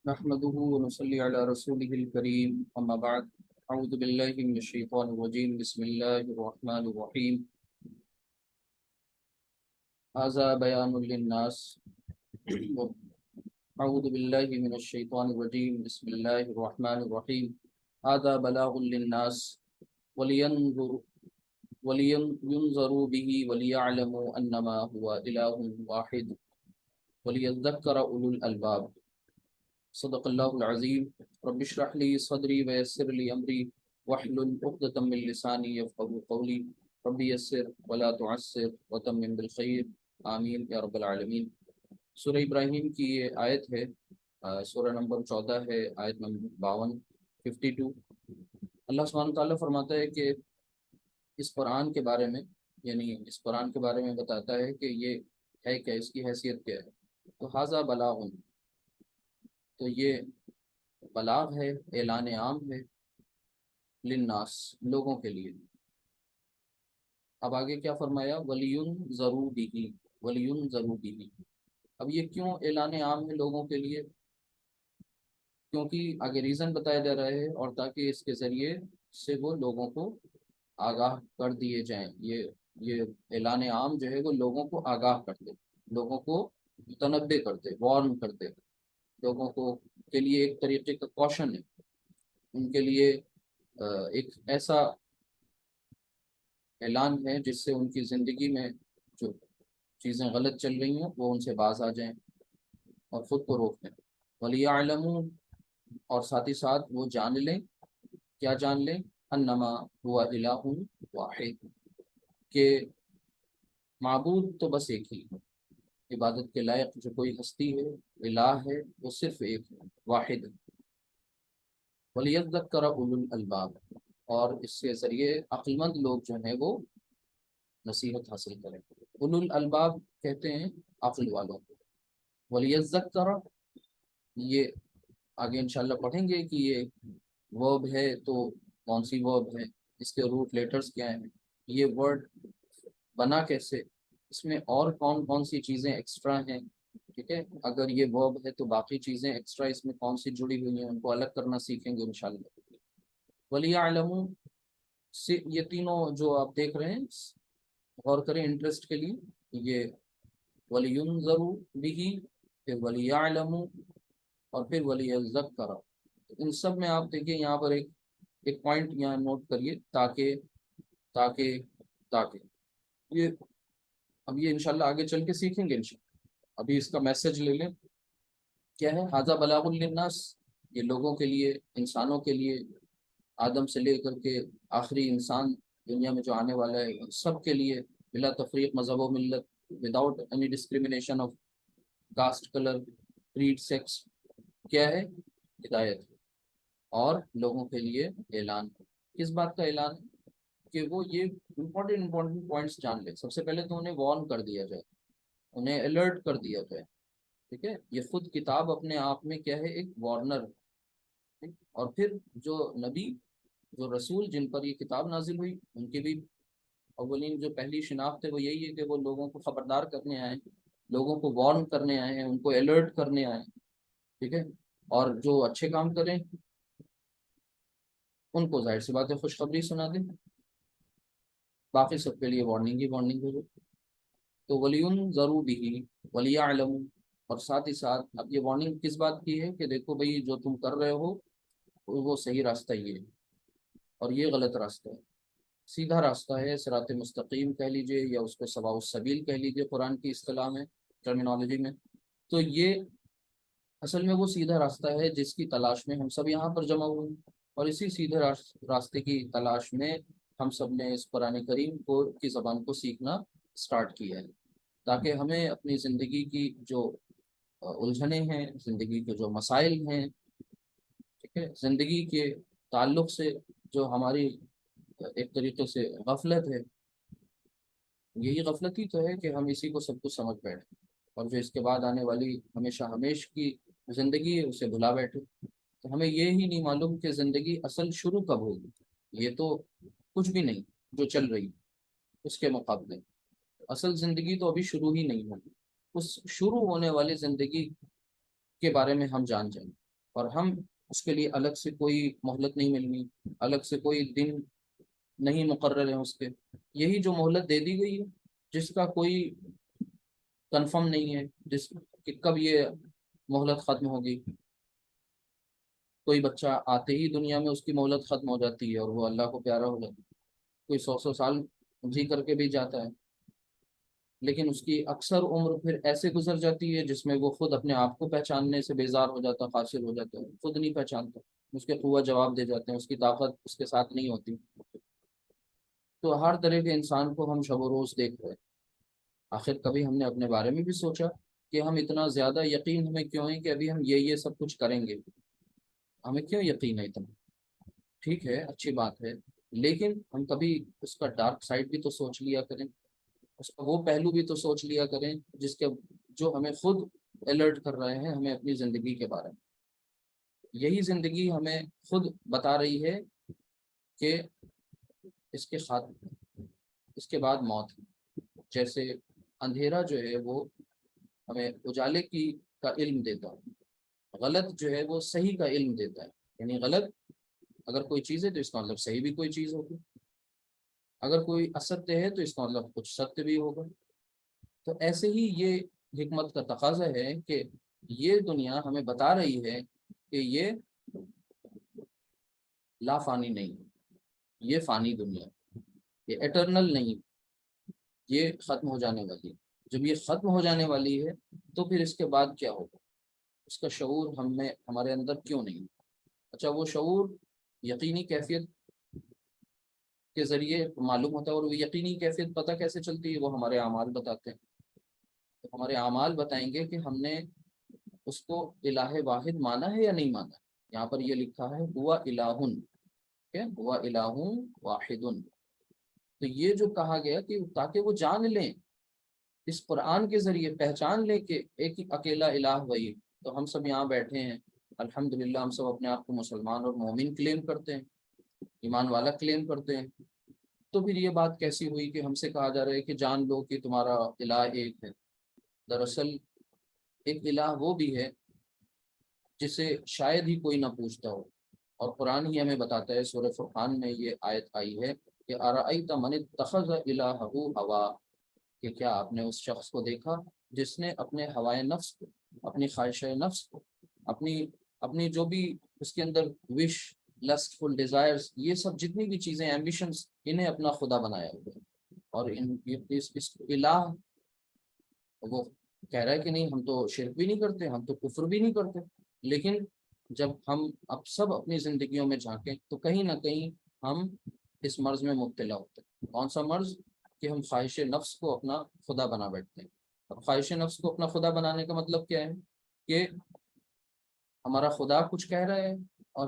نحمده ونصلي على رسوله الكريم أما بعد أعوذ بالله من الشيطان الرجيم بسم الله الرحمن الرحيم هذا بيان للناس أعوذ بالله من الشيطان الرجيم بسم الله الرحمن الرحيم هذا بلاغ للناس ولينظر ولينظروا به وليعلموا أنما هو إله واحد وليذكر أولو الألباب صدق الله العظيم رب اشرح لي صدري ويسر لي أمري واحلل عقدة من لساني يفقهوا قولي رب يسر ولا تعسر وتمم بالخير آمین یا رب العالمین۔ سورہ ابراہیم کی یہ آیت ہے، سورہ نمبر 14 ہے، آیت نمبر 52 52۔ اللہ سبحانہ تعالیٰ فرماتا ہے کہ اس قرآن کے بارے میں، یعنی اس قرآن کے بارے میں بتاتا ہے کہ یہ ہے کیا، اس کی حیثیت کیا ہے۔ تو ھذا بلاغ، تو یہ بلاغ ہے، اعلان عام ہے، للناس، لوگوں کے لیے۔ اب آگے کیا فرمایا، وَلِيُنذَرُوا بِهِ، وَلِيُنذَرُوا بِهِ۔ اب یہ کیوں اعلان عام ہے لوگوں کے لیے؟ کیونکہ آگے ریزن بتایا جا رہا ہے، اور تاکہ اس کے ذریعے سے وہ لوگوں کو آگاہ کر دیے جائیں۔ یہ اعلان عام جو ہے وہ لوگوں کو آگاہ کرتے، لوگوں کو متنبع کرتے، وارن کرتے، لوگوں کو کے لیے ایک طریقے کا کوشن ہے، ان کے لیے ایک ایسا اعلان ہے جس سے ان کی زندگی میں جو چیزیں غلط چل رہی ہیں وہ ان سے باز آ جائیں اور خود کو روک لیں۔ وَلِيَعْلَمُوا، اور ساتھ ہی ساتھ وہ جان لیں، کیا جان لیں، انما هو الہ واحد، کہ معبود تو بس ایک ہی ہے، عبادت کے لائق جو کوئی ہستی ہے، الہ ہے، وہ صرف ایک ہے، واحد ہے۔ وَلِيَذَّكَّرَ أُولُو الْأَلْبَابِ، اور اس کے ذریعے عقل مند لوگ جو ہیں وہ نصیحت حاصل کریں۔ اولو الالباب کہتے ہیں عقل والوں کو۔ وَلِيَذَّكَّرَ، یہ آگے انشاءاللہ پڑھیں گے کہ یہ ورب ہے تو کون سی ورب ہے، اس کے روٹ لیٹرز کیا ہیں، یہ ورڈ بنا کیسے، اس میں اور کون کون سی چیزیں ایکسٹرا ہیں، ٹھیک ہے، اگر یہ ورب ہے تو باقی چیزیں ایکسٹرا اس میں کون سی جڑی ہوئی ہیں، ان کو الگ کرنا سیکھیں گے انشاءاللہ۔ وَلِيَعْلَمُوا، سے یہ تینوں جو آپ دیکھ رہے ہیں غور کریں انٹرسٹ کے لیے، یہ وَلِيُنذَرُوا بِهِ، پھر وَلِيَعْلَمُوا، اور پھر وَلِيَذَّكَّرَ۔ ان سب میں آپ دیکھیں یہاں پر ایک پوائنٹ یہاں نوٹ کریے، تاکہ تاکہ تاکہ یہ اب یہ انشاءاللہ آگے چل کے سیکھیں گے انشاءاللہ۔ ابھی اس کا میسج لے لیں، کیا ہے، ھذا بلاغ للناس، یہ لوگوں کے لیے، انسانوں کے لیے، آدم سے لے کر کے آخری انسان دنیا میں جو آنے والا ہے سب کے لیے، بلا تفریق مذہب و ملت، without any discrimination of caste, colour, creed, sex, کیا ہے، ہدایت، اور لوگوں کے لیے اعلان۔ کس بات کا اعلان ہے؟ کہ وہ یہ امپورٹنٹ پوائنٹس جان لیں۔ سب سے پہلے تو انہیں وارن کر دیا جائے، انہیں الرٹ کر دیا جائے، ٹھیک ہے، یہ خود کتاب اپنے آپ میں کیا ہے، ایک وارنر، اور پھر جو نبی، جو رسول جن پر یہ کتاب نازل ہوئی، ان کی بھی اولین جو پہلی شناخت ہے وہ یہی ہے کہ وہ لوگوں کو خبردار کرنے آئے، لوگوں کو وارن کرنے آئے ہیں، ان کو الرٹ کرنے آئے ہیں، ٹھیک ہے، اور جو اچھے کام کریں ان کو ظاہر سی بات ہے خوشخبری سنا دیں، باقی سب کے لیے وارننگ ہی وارننگ ہو جائے۔ تو وَلِيُنذَرُوا بِهِ وَلِيَعْلَمُوا، اور ساتھ ہی ساتھ اب یہ وارننگ کس بات کی ہے کہ دیکھو بھئی جو تم کر رہے ہو وہ صحیح راستہ یہ ہے، اور یہ غلط راستہ ہے، سیدھا راستہ ہے، صراط مستقیم کہہ لیجئے یا اس کو سواء السبیل کہہ لیجئے قرآن کی اصطلاح میں، ٹرمینالوجی میں۔ تو یہ اصل میں وہ سیدھا راستہ ہے جس کی تلاش میں ہم سب یہاں پر جمع ہوئے ہیں، اور اسی سیدھے راستے کی تلاش میں ہم سب نے اس قرآن کریم کی زبان کو سیکھنا سٹارٹ کیا ہے، تاکہ ہمیں اپنی زندگی کی جو الجھنیں ہیں، زندگی کے جو مسائل ہیں، ٹھیک ہے، زندگی کے تعلق سے جو ہماری ایک طریقے سے غفلت ہے، یہی غفلت ہی تو ہے کہ ہم اسی کو سب کچھ سمجھ بیٹھے، اور جو اس کے بعد آنے والی ہمیشہ ہمیش کی زندگی ہے اسے بھلا بیٹھے۔ تو ہمیں یہ ہی نہیں معلوم کہ زندگی اصل شروع کب ہوگی، یہ تو کچھ بھی نہیں جو چل رہی اس کے مقابلے، اصل زندگی تو ابھی شروع ہی نہیں ہوگی، اس شروع ہونے والی زندگی کے بارے میں ہم جان جائیں۔ اور ہم اس کے لیے الگ سے کوئی مہلت نہیں ملنی، الگ سے کوئی دن نہیں مقرر ہے اس کے، یہی جو مہلت دے دی گئی ہے جس کا کوئی کنفرم نہیں ہے، جس کہ کب یہ مہلت ختم ہوگی۔ کوئی بچہ آتے ہی دنیا میں اس کی مہلت ختم ہو جاتی ہے اور وہ اللہ کو پیارا ہو جاتا ہے، کوئی 100 100 سال جی کر کے بھی جاتا ہے، لیکن اس کی اکثر عمر پھر ایسے گزر جاتی ہے جس میں وہ خود اپنے آپ کو پہچاننے سے بیزار ہو جاتا ہے، قاصر ہو جاتا ہے، خود نہیں پہچانتا، اس کے قوت جواب دے جاتے ہیں، اس کی طاقت اس کے ساتھ نہیں ہوتی۔ تو ہر طرح کے انسان کو ہم شب و روز دیکھ رہے ہیں۔ آخر کبھی ہم نے اپنے بارے میں بھی سوچا کہ ہم اتنا زیادہ یقین ہمیں کیوں ہے کہ ابھی ہم یہ سب کچھ کریں گے؟ ہمیں کیوں یقین ہے اتنا؟ ٹھیک ہے، اچھی بات ہے، لیکن ہم کبھی اس کا ڈارک سائڈ بھی تو سوچ لیا کریں، اس کا وہ پہلو بھی تو سوچ لیا کریں جس کے جو ہمیں خود الرٹ کر رہے ہیں ہمیں اپنی زندگی کے بارے میں۔ یہی زندگی ہمیں خود بتا رہی ہے کہ اس کے اس کے بعد موت ہے۔ جیسے اندھیرا جو ہے وہ ہمیں اجالے کا علم دیتا ہے، غلط جو ہے وہ صحیح کا علم دیتا ہے، یعنی غلط اگر کوئی چیز ہے تو اس کا مطلب صحیح بھی کوئی چیز ہوگی، اگر کوئی اسत्य ہے تو اس کا مطلب کچھ ستیہ بھی ہوگا۔ تو ایسے ہی یہ حکمت کا تقاضا ہے کہ یہ دنیا ہمیں بتا رہی ہے کہ یہ لا فانی نہیں، یہ فانی دنیا، یہ ایٹرنل نہیں، یہ ختم ہو جانے والی ہے۔ جب یہ ختم ہو جانے والی ہے تو پھر اس کے بعد کیا ہوگا؟ اس کا شعور ہمارے اندر کیوں نہیں؟ اچھا، وہ شعور یقینی کیفیت کے ذریعے معلوم ہوتا ہے، اور وہ یقینی کیفیت پتہ کیسے چلتی ہے؟ وہ ہمارے اعمال بتاتے ہیں۔ تو ہمارے اعمال بتائیں گے کہ ہم نے اس کو الہ واحد مانا ہے یا نہیں مانا۔ یہاں پر یہ لکھا ہے ہوا الہن، ہوا الہ واحد، تو یہ جو کہا گیا کہ تاکہ وہ جان لیں، اس قرآن کے ذریعے پہچان لیں کہ ایک ہی اکیلا الہ وہی۔ تو ہم سب یہاں بیٹھے ہیں، الحمدللہ ہم سب اپنے آپ کو مسلمان اور مومن کلیم کرتے ہیں، ایمان والا کلیم کرتے ہیں، تو پھر یہ بات کیسی ہوئی کہ ہم سے کہا جا رہا ہے کہ جان لو کہ تمہارا الہ ایک ہے؟ دراصل ایک الہ وہ بھی ہے جسے شاید ہی کوئی نہ پوچھتا ہو، اور قرآن ہی ہمیں بتاتا ہے، سورہ فرقان میں یہ آیت آئی ہے کہ ارأیت من اتخذ الہہ ہوا، کہ کیا آپ نے اس شخص کو دیکھا جس نے اپنے ہوائے نفس کو، اپنی خواہش نفس کو، اپنی جو بھی اس کے اندر وش، لسٹفل ڈیزائرز، یہ سب جتنی بھی چیزیں، ایمبیشنز، انہیں اپنا خدا بنایا ہوا ہے۔ اور اس الہ، وہ کہہ رہا ہے کہ نہیں ہم تو شرک بھی نہیں کرتے، ہم تو کفر بھی نہیں کرتے، لیکن جب ہم اب سب اپنی زندگیوں میں جھانکیں تو کہیں نہ کہیں ہم اس مرض میں مبتلا ہوتے ہیں۔ کون سا مرض؟ کہ ہم خواہش نفس کو اپنا خدا بنا بیٹھتے ہیں۔ اب خواہش نفس کو اپنا خدا بنانے کا مطلب کیا ہے؟ کہ ہمارا خدا کچھ کہہ رہا ہے اور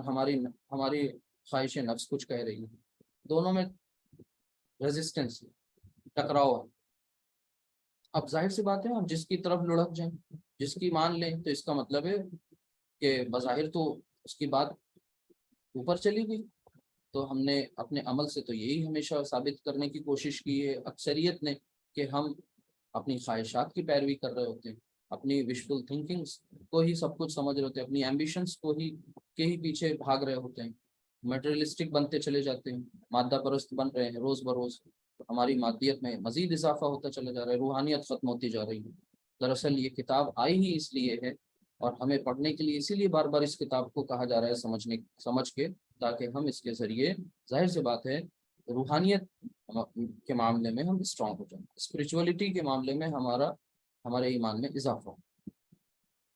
ہماری خواہش نفس کچھ کہہ رہی ہے، دونوں میں ریزسٹنس، ٹکراؤ ہے۔ اب ظاہر سی بات ہے ہم جس کی طرف لڑک جائیں، جس کی مان لیں، تو اس کا مطلب ہے کہ بظاہر تو اس کی بات اوپر چلی گئی۔ تو ہم نے اپنے عمل سے تو یہی ہمیشہ ثابت کرنے کی کوشش کی ہے اکثریت نے، کہ ہم اپنی خواہشات کی پیروی کر رہے ہوتے ہیں، اپنی وشفل تھنکنگس کو ہی سب کچھ سمجھ رہے ہوتے ہیں، اپنی ایمبیشنس کو ہی کے ہی پیچھے بھاگ رہے ہوتے ہیں، میٹریلسٹک بنتے چلے جاتے ہیں، مادہ پرست بن رہے ہیں روز بروز، ہماری مادیت میں مزید اضافہ ہوتا چلا جا رہا ہے، روحانیت ختم ہوتی جا رہی ہے۔ دراصل یہ کتاب آئی ہی اس لیے ہے، اور ہمیں پڑھنے کے لیے اسی لیے بار بار اس کتاب کو کہا جا رہا ہے سمجھ کے، تاکہ ہم اس کے ذریعے، ظاہر سی بات ہے، روحانیت کے معاملے میں ہم اسٹرانگ ہو جائیں، اسپرچولیٹی کے معاملے میں ہمارے ایمان میں اضافہ ہو۔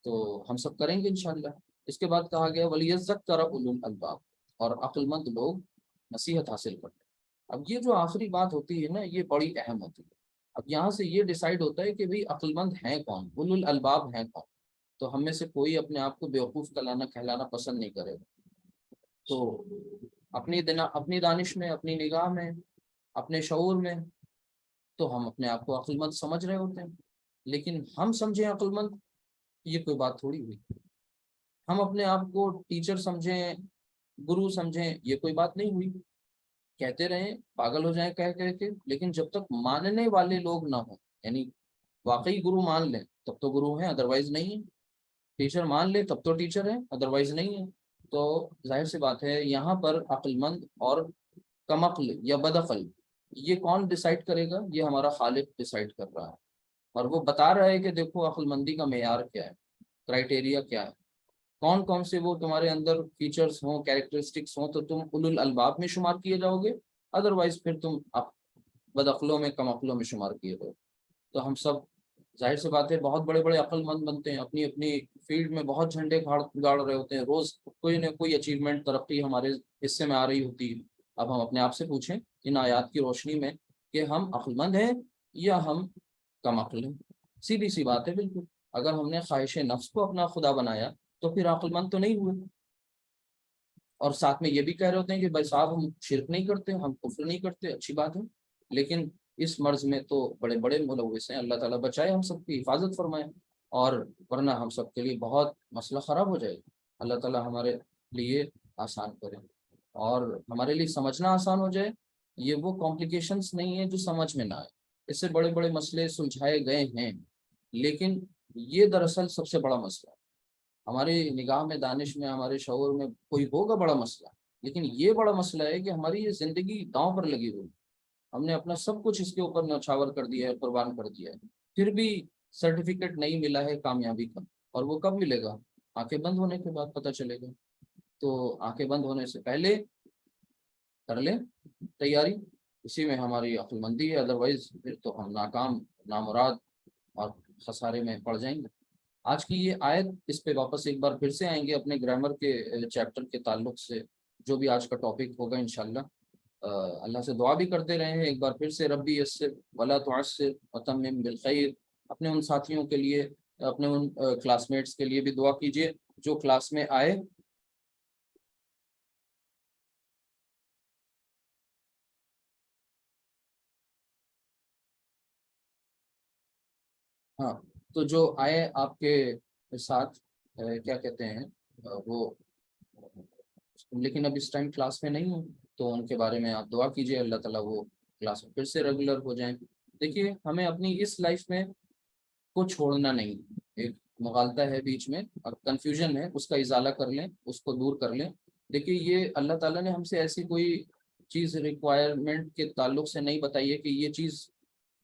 تو ہم سب کریں گے انشاءاللہ۔ اس کے بعد کہا گیا وَلْيَذَّكَّرَ أُولُو الْأَلْبَابِ، اور عقل مند لوگ نصیحت حاصل کرتے ہیں۔ اب یہ جو آخری بات ہوتی ہے نا، یہ بڑی اہم ہوتی ہے۔ اب یہاں سے یہ ڈیسائیڈ ہوتا ہے کہ بھئی عقل مند ہیں کون، اولو الالباب ہیں کون۔ تو ہم میں سے کوئی اپنے آپ کو بیوقوف کہلانا پسند نہیں کرے گا۔ تو اپنی دانش میں، اپنی نگاہ میں، اپنے شعور میں تو ہم اپنے آپ کو عقل مند سمجھ رہے ہوتے ہیں، لیکن ہم سمجھیں عقل مند، یہ کوئی بات تھوڑی ہوئی۔ ہم اپنے آپ کو ٹیچر سمجھیں، گرو سمجھیں، یہ کوئی بات نہیں ہوئی۔ کہتے رہیں، پاگل ہو جائیں کہہ کے، لیکن جب تک ماننے والے لوگ نہ ہوں، یعنی واقعی گرو مان لیں تب تو گرو ہیں، ادروائز نہیں ہے۔ टीचर मान ले तब तो टीचर है, अदरवाइज नहीं है। तो जाहिर सी बात है यहाँ पर अक्लमंद और कमअक्ल या बदअक्ल ये कौन डिसाइड करेगा? ये हमारा खालिक डिसाइड कर रहा है, और वो बता रहा है कि देखो अक्लमंदी का मेयार क्या है, क्राइटेरिया क्या है, कौन कौन से वो तुम्हारे अंदर फीचर्स हों, कैरेक्टरिस्टिक्स हों, तो तुम उलुल अलबाब में शुमार किए जाओगे, अदरवाइज फिर तुम बदअक्लों में, कमअक्लों में शुमार किए जाओगे। तो हम सब जाहिर सी बात है बहुत बड़े बड़े अक्लमंद बनते हैं, अपनी अपनी फील्ड में बहुत झंडे गाड़ गाड़ रहे होते हैं, रोज कोई ना कोई अचीवमेंट, तरक्की हमारे हिस्से में आ रही होती है। अब हम अपने आप से पूछें इन आयात की रोशनी में कि हम अक्लमंद हैं या हम कम अक्ल हैं? सीधी सी बात है बिल्कुल। अगर हमने ख्वाहिश नफ्स को अपना खुदा बनाया तो फिर अक्लमंद तो नहीं हुए। और साथ में ये भी कह रहे होते हैं कि भाई साहब हम शिरक नहीं करते, हम कुफ्र नहीं करते, अच्छी बात है, लेकिन इस मर्ज में तो बड़े बड़े मुलव्विस हैं, अल्लाह ताला बचाए, हम सबकी हिफाजत फरमाए, और वरना हम सब के लिए बहुत मसला ख़राब हो जाएगा। अल्लाह ताला हमारे लिए आसान करे और हमारे लिए समझना आसान हो जाए। ये वो कॉम्प्लिकेशंस नहीं है जो समझ में ना आए, इससे बड़े बड़े मसले सुलझाए गए हैं, लेकिन ये दरअसल सबसे बड़ा मसला है। हमारी निगाह में, दानिश में, हमारे शऊर में कोई होगा बड़ा मसला, लेकिन ये बड़ा मसला है कि हमारी ये ज़िंदगी दांव पर लगी हुई, हमने अपना सब कुछ इसके ऊपर न्यौछावर कर दिया है, कुर्बान कर दिया है, फिर भी सर्टिफिकेट नहीं मिला है कामयाबी का। और वो कब मिलेगा? आंखें बंद होने के बाद पता चलेगा। तो आंखें बंद होने से पहले कर ले तैयारी, इसी में हमारी अक्लमंदी है, अदरवाइज फिर तो हम नाकाम, नामुराद और खसारे में पड़ जाएंगे। आज की ये आयत, इस पे वापस एक बार फिर से आएंगे अपने ग्रामर के चैप्टर के ताल्लुक से, जो भी आज का टॉपिक होगा इंशाल्लाह। अल्लाह से दुआ भी करते रहे हैं एक बार फिर से, रब्बी यस्सिर वला तुअस्सिर वतम्मिम बिल खैर। अपने उन साथियों के लिए, अपने उन क्लासमेट्स के लिए भी दुआ कीजिए जो क्लास में आए। हाँ, तो जो आए आपके साथ, क्या कहते हैं, वो, लेकिन अब इस टाइम क्लास में नहीं हो, तो उनके बारे में आप दुआ कीजिए, अल्लाह ताला वो क्लास में फिर से रेगुलर हो जाएं। देखिए हमें अपनी इस लाइफ में को छोड़ना नहीं, एक मुगालता है बीच में और कंफ्यूजन है, उसका इजाला कर लें, उसको दूर कर लें। देखिए ये अल्लाह ताला ने हमसे ऐसी कोई चीज़ रिक्वायरमेंट के ताल्लुक से नहीं बताई है कि ये चीज़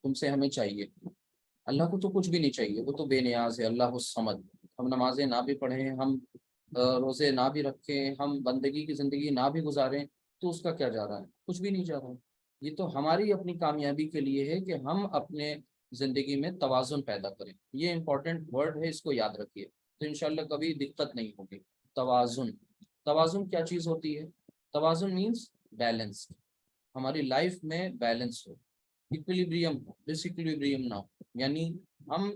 तुमसे हमें चाहिए। अल्लाह को तो कुछ भी नहीं चाहिए, वो तो बेनियाज है, अल्लाह समद। हम नमाजें ना भी पढ़ें, हम रोज़े ना भी रखें, हम बंदगी की ज़िंदगी ना भी गुजारें, तो उसका क्या जा रहा है? कुछ भी नहीं जा रहा है। ये तो हमारी अपनी कामयाबी के लिए है कि हम अपने ज़िंदगी में तवाज़ुन पैदा करें। ये इंपॉर्टेंट वर्ड है, इसको याद रखिए, तो इंशाल्लाह कभी दिक्कत नहीं होगी। तवाज़ुन, तवाज़ुन क्या चीज़ होती है? तवाज़ुन मीन्स बैलेंस, हमारी लाइफ में बैलेंस हो, इक्विलिब्रियम हो, डिसइक्विलिब्रियम ना हो। यानी हम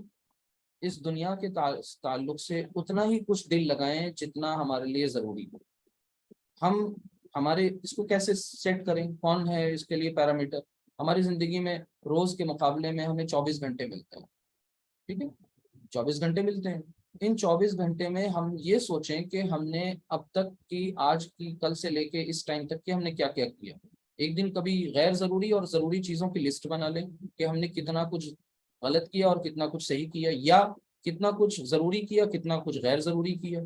इस दुनिया के ताल्लुक से उतना ही कुछ दिल लगाएं जितना हमारे लिए ज़रूरी हो। हम हमारे इसको कैसे सेट करें, कौन है इसके लिए पैरामीटर? हमारी ज़िंदगी में रोज़ के मुकाबले में हमें 24 घंटे मिलते हैं, ठीक है, 24 घंटे मिलते हैं। इन 24 घंटे में हम ये सोचें कि हमने अब तक की, आज की, कल से लेके इस टाइम तक के हमने क्या क्या किया। एक दिन कभी गैर ज़रूरी और ज़रूरी चीज़ों की लिस्ट बना लें कि हमने कितना कुछ गलत किया और कितना कुछ सही किया, या कितना कुछ ज़रूरी किया, कितना कुछ गैर ज़रूरी किया,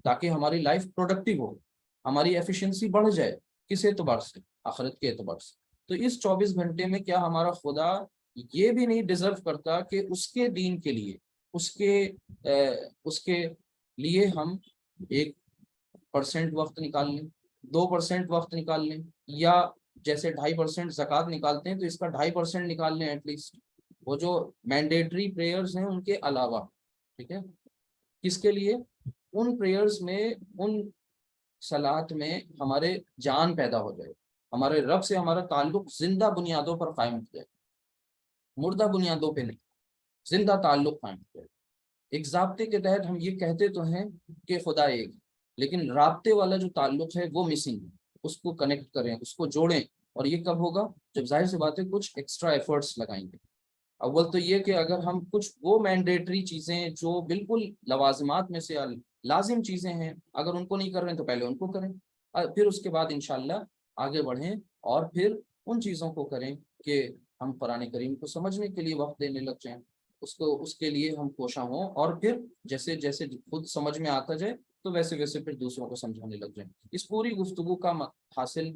ताकि हमारी लाइफ प्रोडक्टिव हो, हमारी एफिशिएंसी बढ़ जाए। किस एतबार से? आखिरत के एतबार से। तो इस 24 घंटे में क्या हमारा खुदा ये भी नहीं डिजर्व करता कि उसके दीन के लिए, उसके लिए हम 1% वक्त निकाल लें, 2% वक्त निकाल लें, या जैसे 2.5% ज़कात निकालते हैं तो इसका 2.5% निकाल लें एटलीस्ट, वो जो मैंडेटरी प्रेयर्स हैं उनके अलावा, ठीक है। किसके लिए? उन प्रेयर्स में, उन सलात में हमारे जान पैदा हो जाए, हमारे रब से हमारा ताल्लुक जिंदा बुनियादों पर कायम हो जाए, मुर्दा बुनियादों पे नहीं, जिंदा ताल्लुक कायम हो जाए। एक ज़ाब्ते के तहत हम ये कहते तो हैं कि खुदा एक, लेकिन राब्ते वाला जो ताल्लुक है वो मिसिंग है। उसको कनेक्ट करें, उसको जोड़ें। और ये कब होगा? जब जाहिर सी बात है कुछ एक्स्ट्रा एफर्ट्स लगाएंगे। अव्वल तो ये कि अगर हम कुछ वो मैंडेटरी चीज़ें जो बिल्कुल लवाजमात में से लाजिम चीज़ें हैं, अगर उनको नहीं कर रहे हैं तो पहले उनको करें, फिर उसके बाद इंशाल्लाह आगे बढ़ें, और फिर उन चीज़ों को करें कि हम कुरान करीम को समझने के लिए वक्त देने लग जाएं। اس کے لیے ہم کوشاں ہوں، اور پھر جیسے جیسے خود سمجھ میں آتا جائے تو ویسے ویسے پھر دوسروں کو سمجھانے لگ جائیں۔ اس پوری گفتگو کا حاصل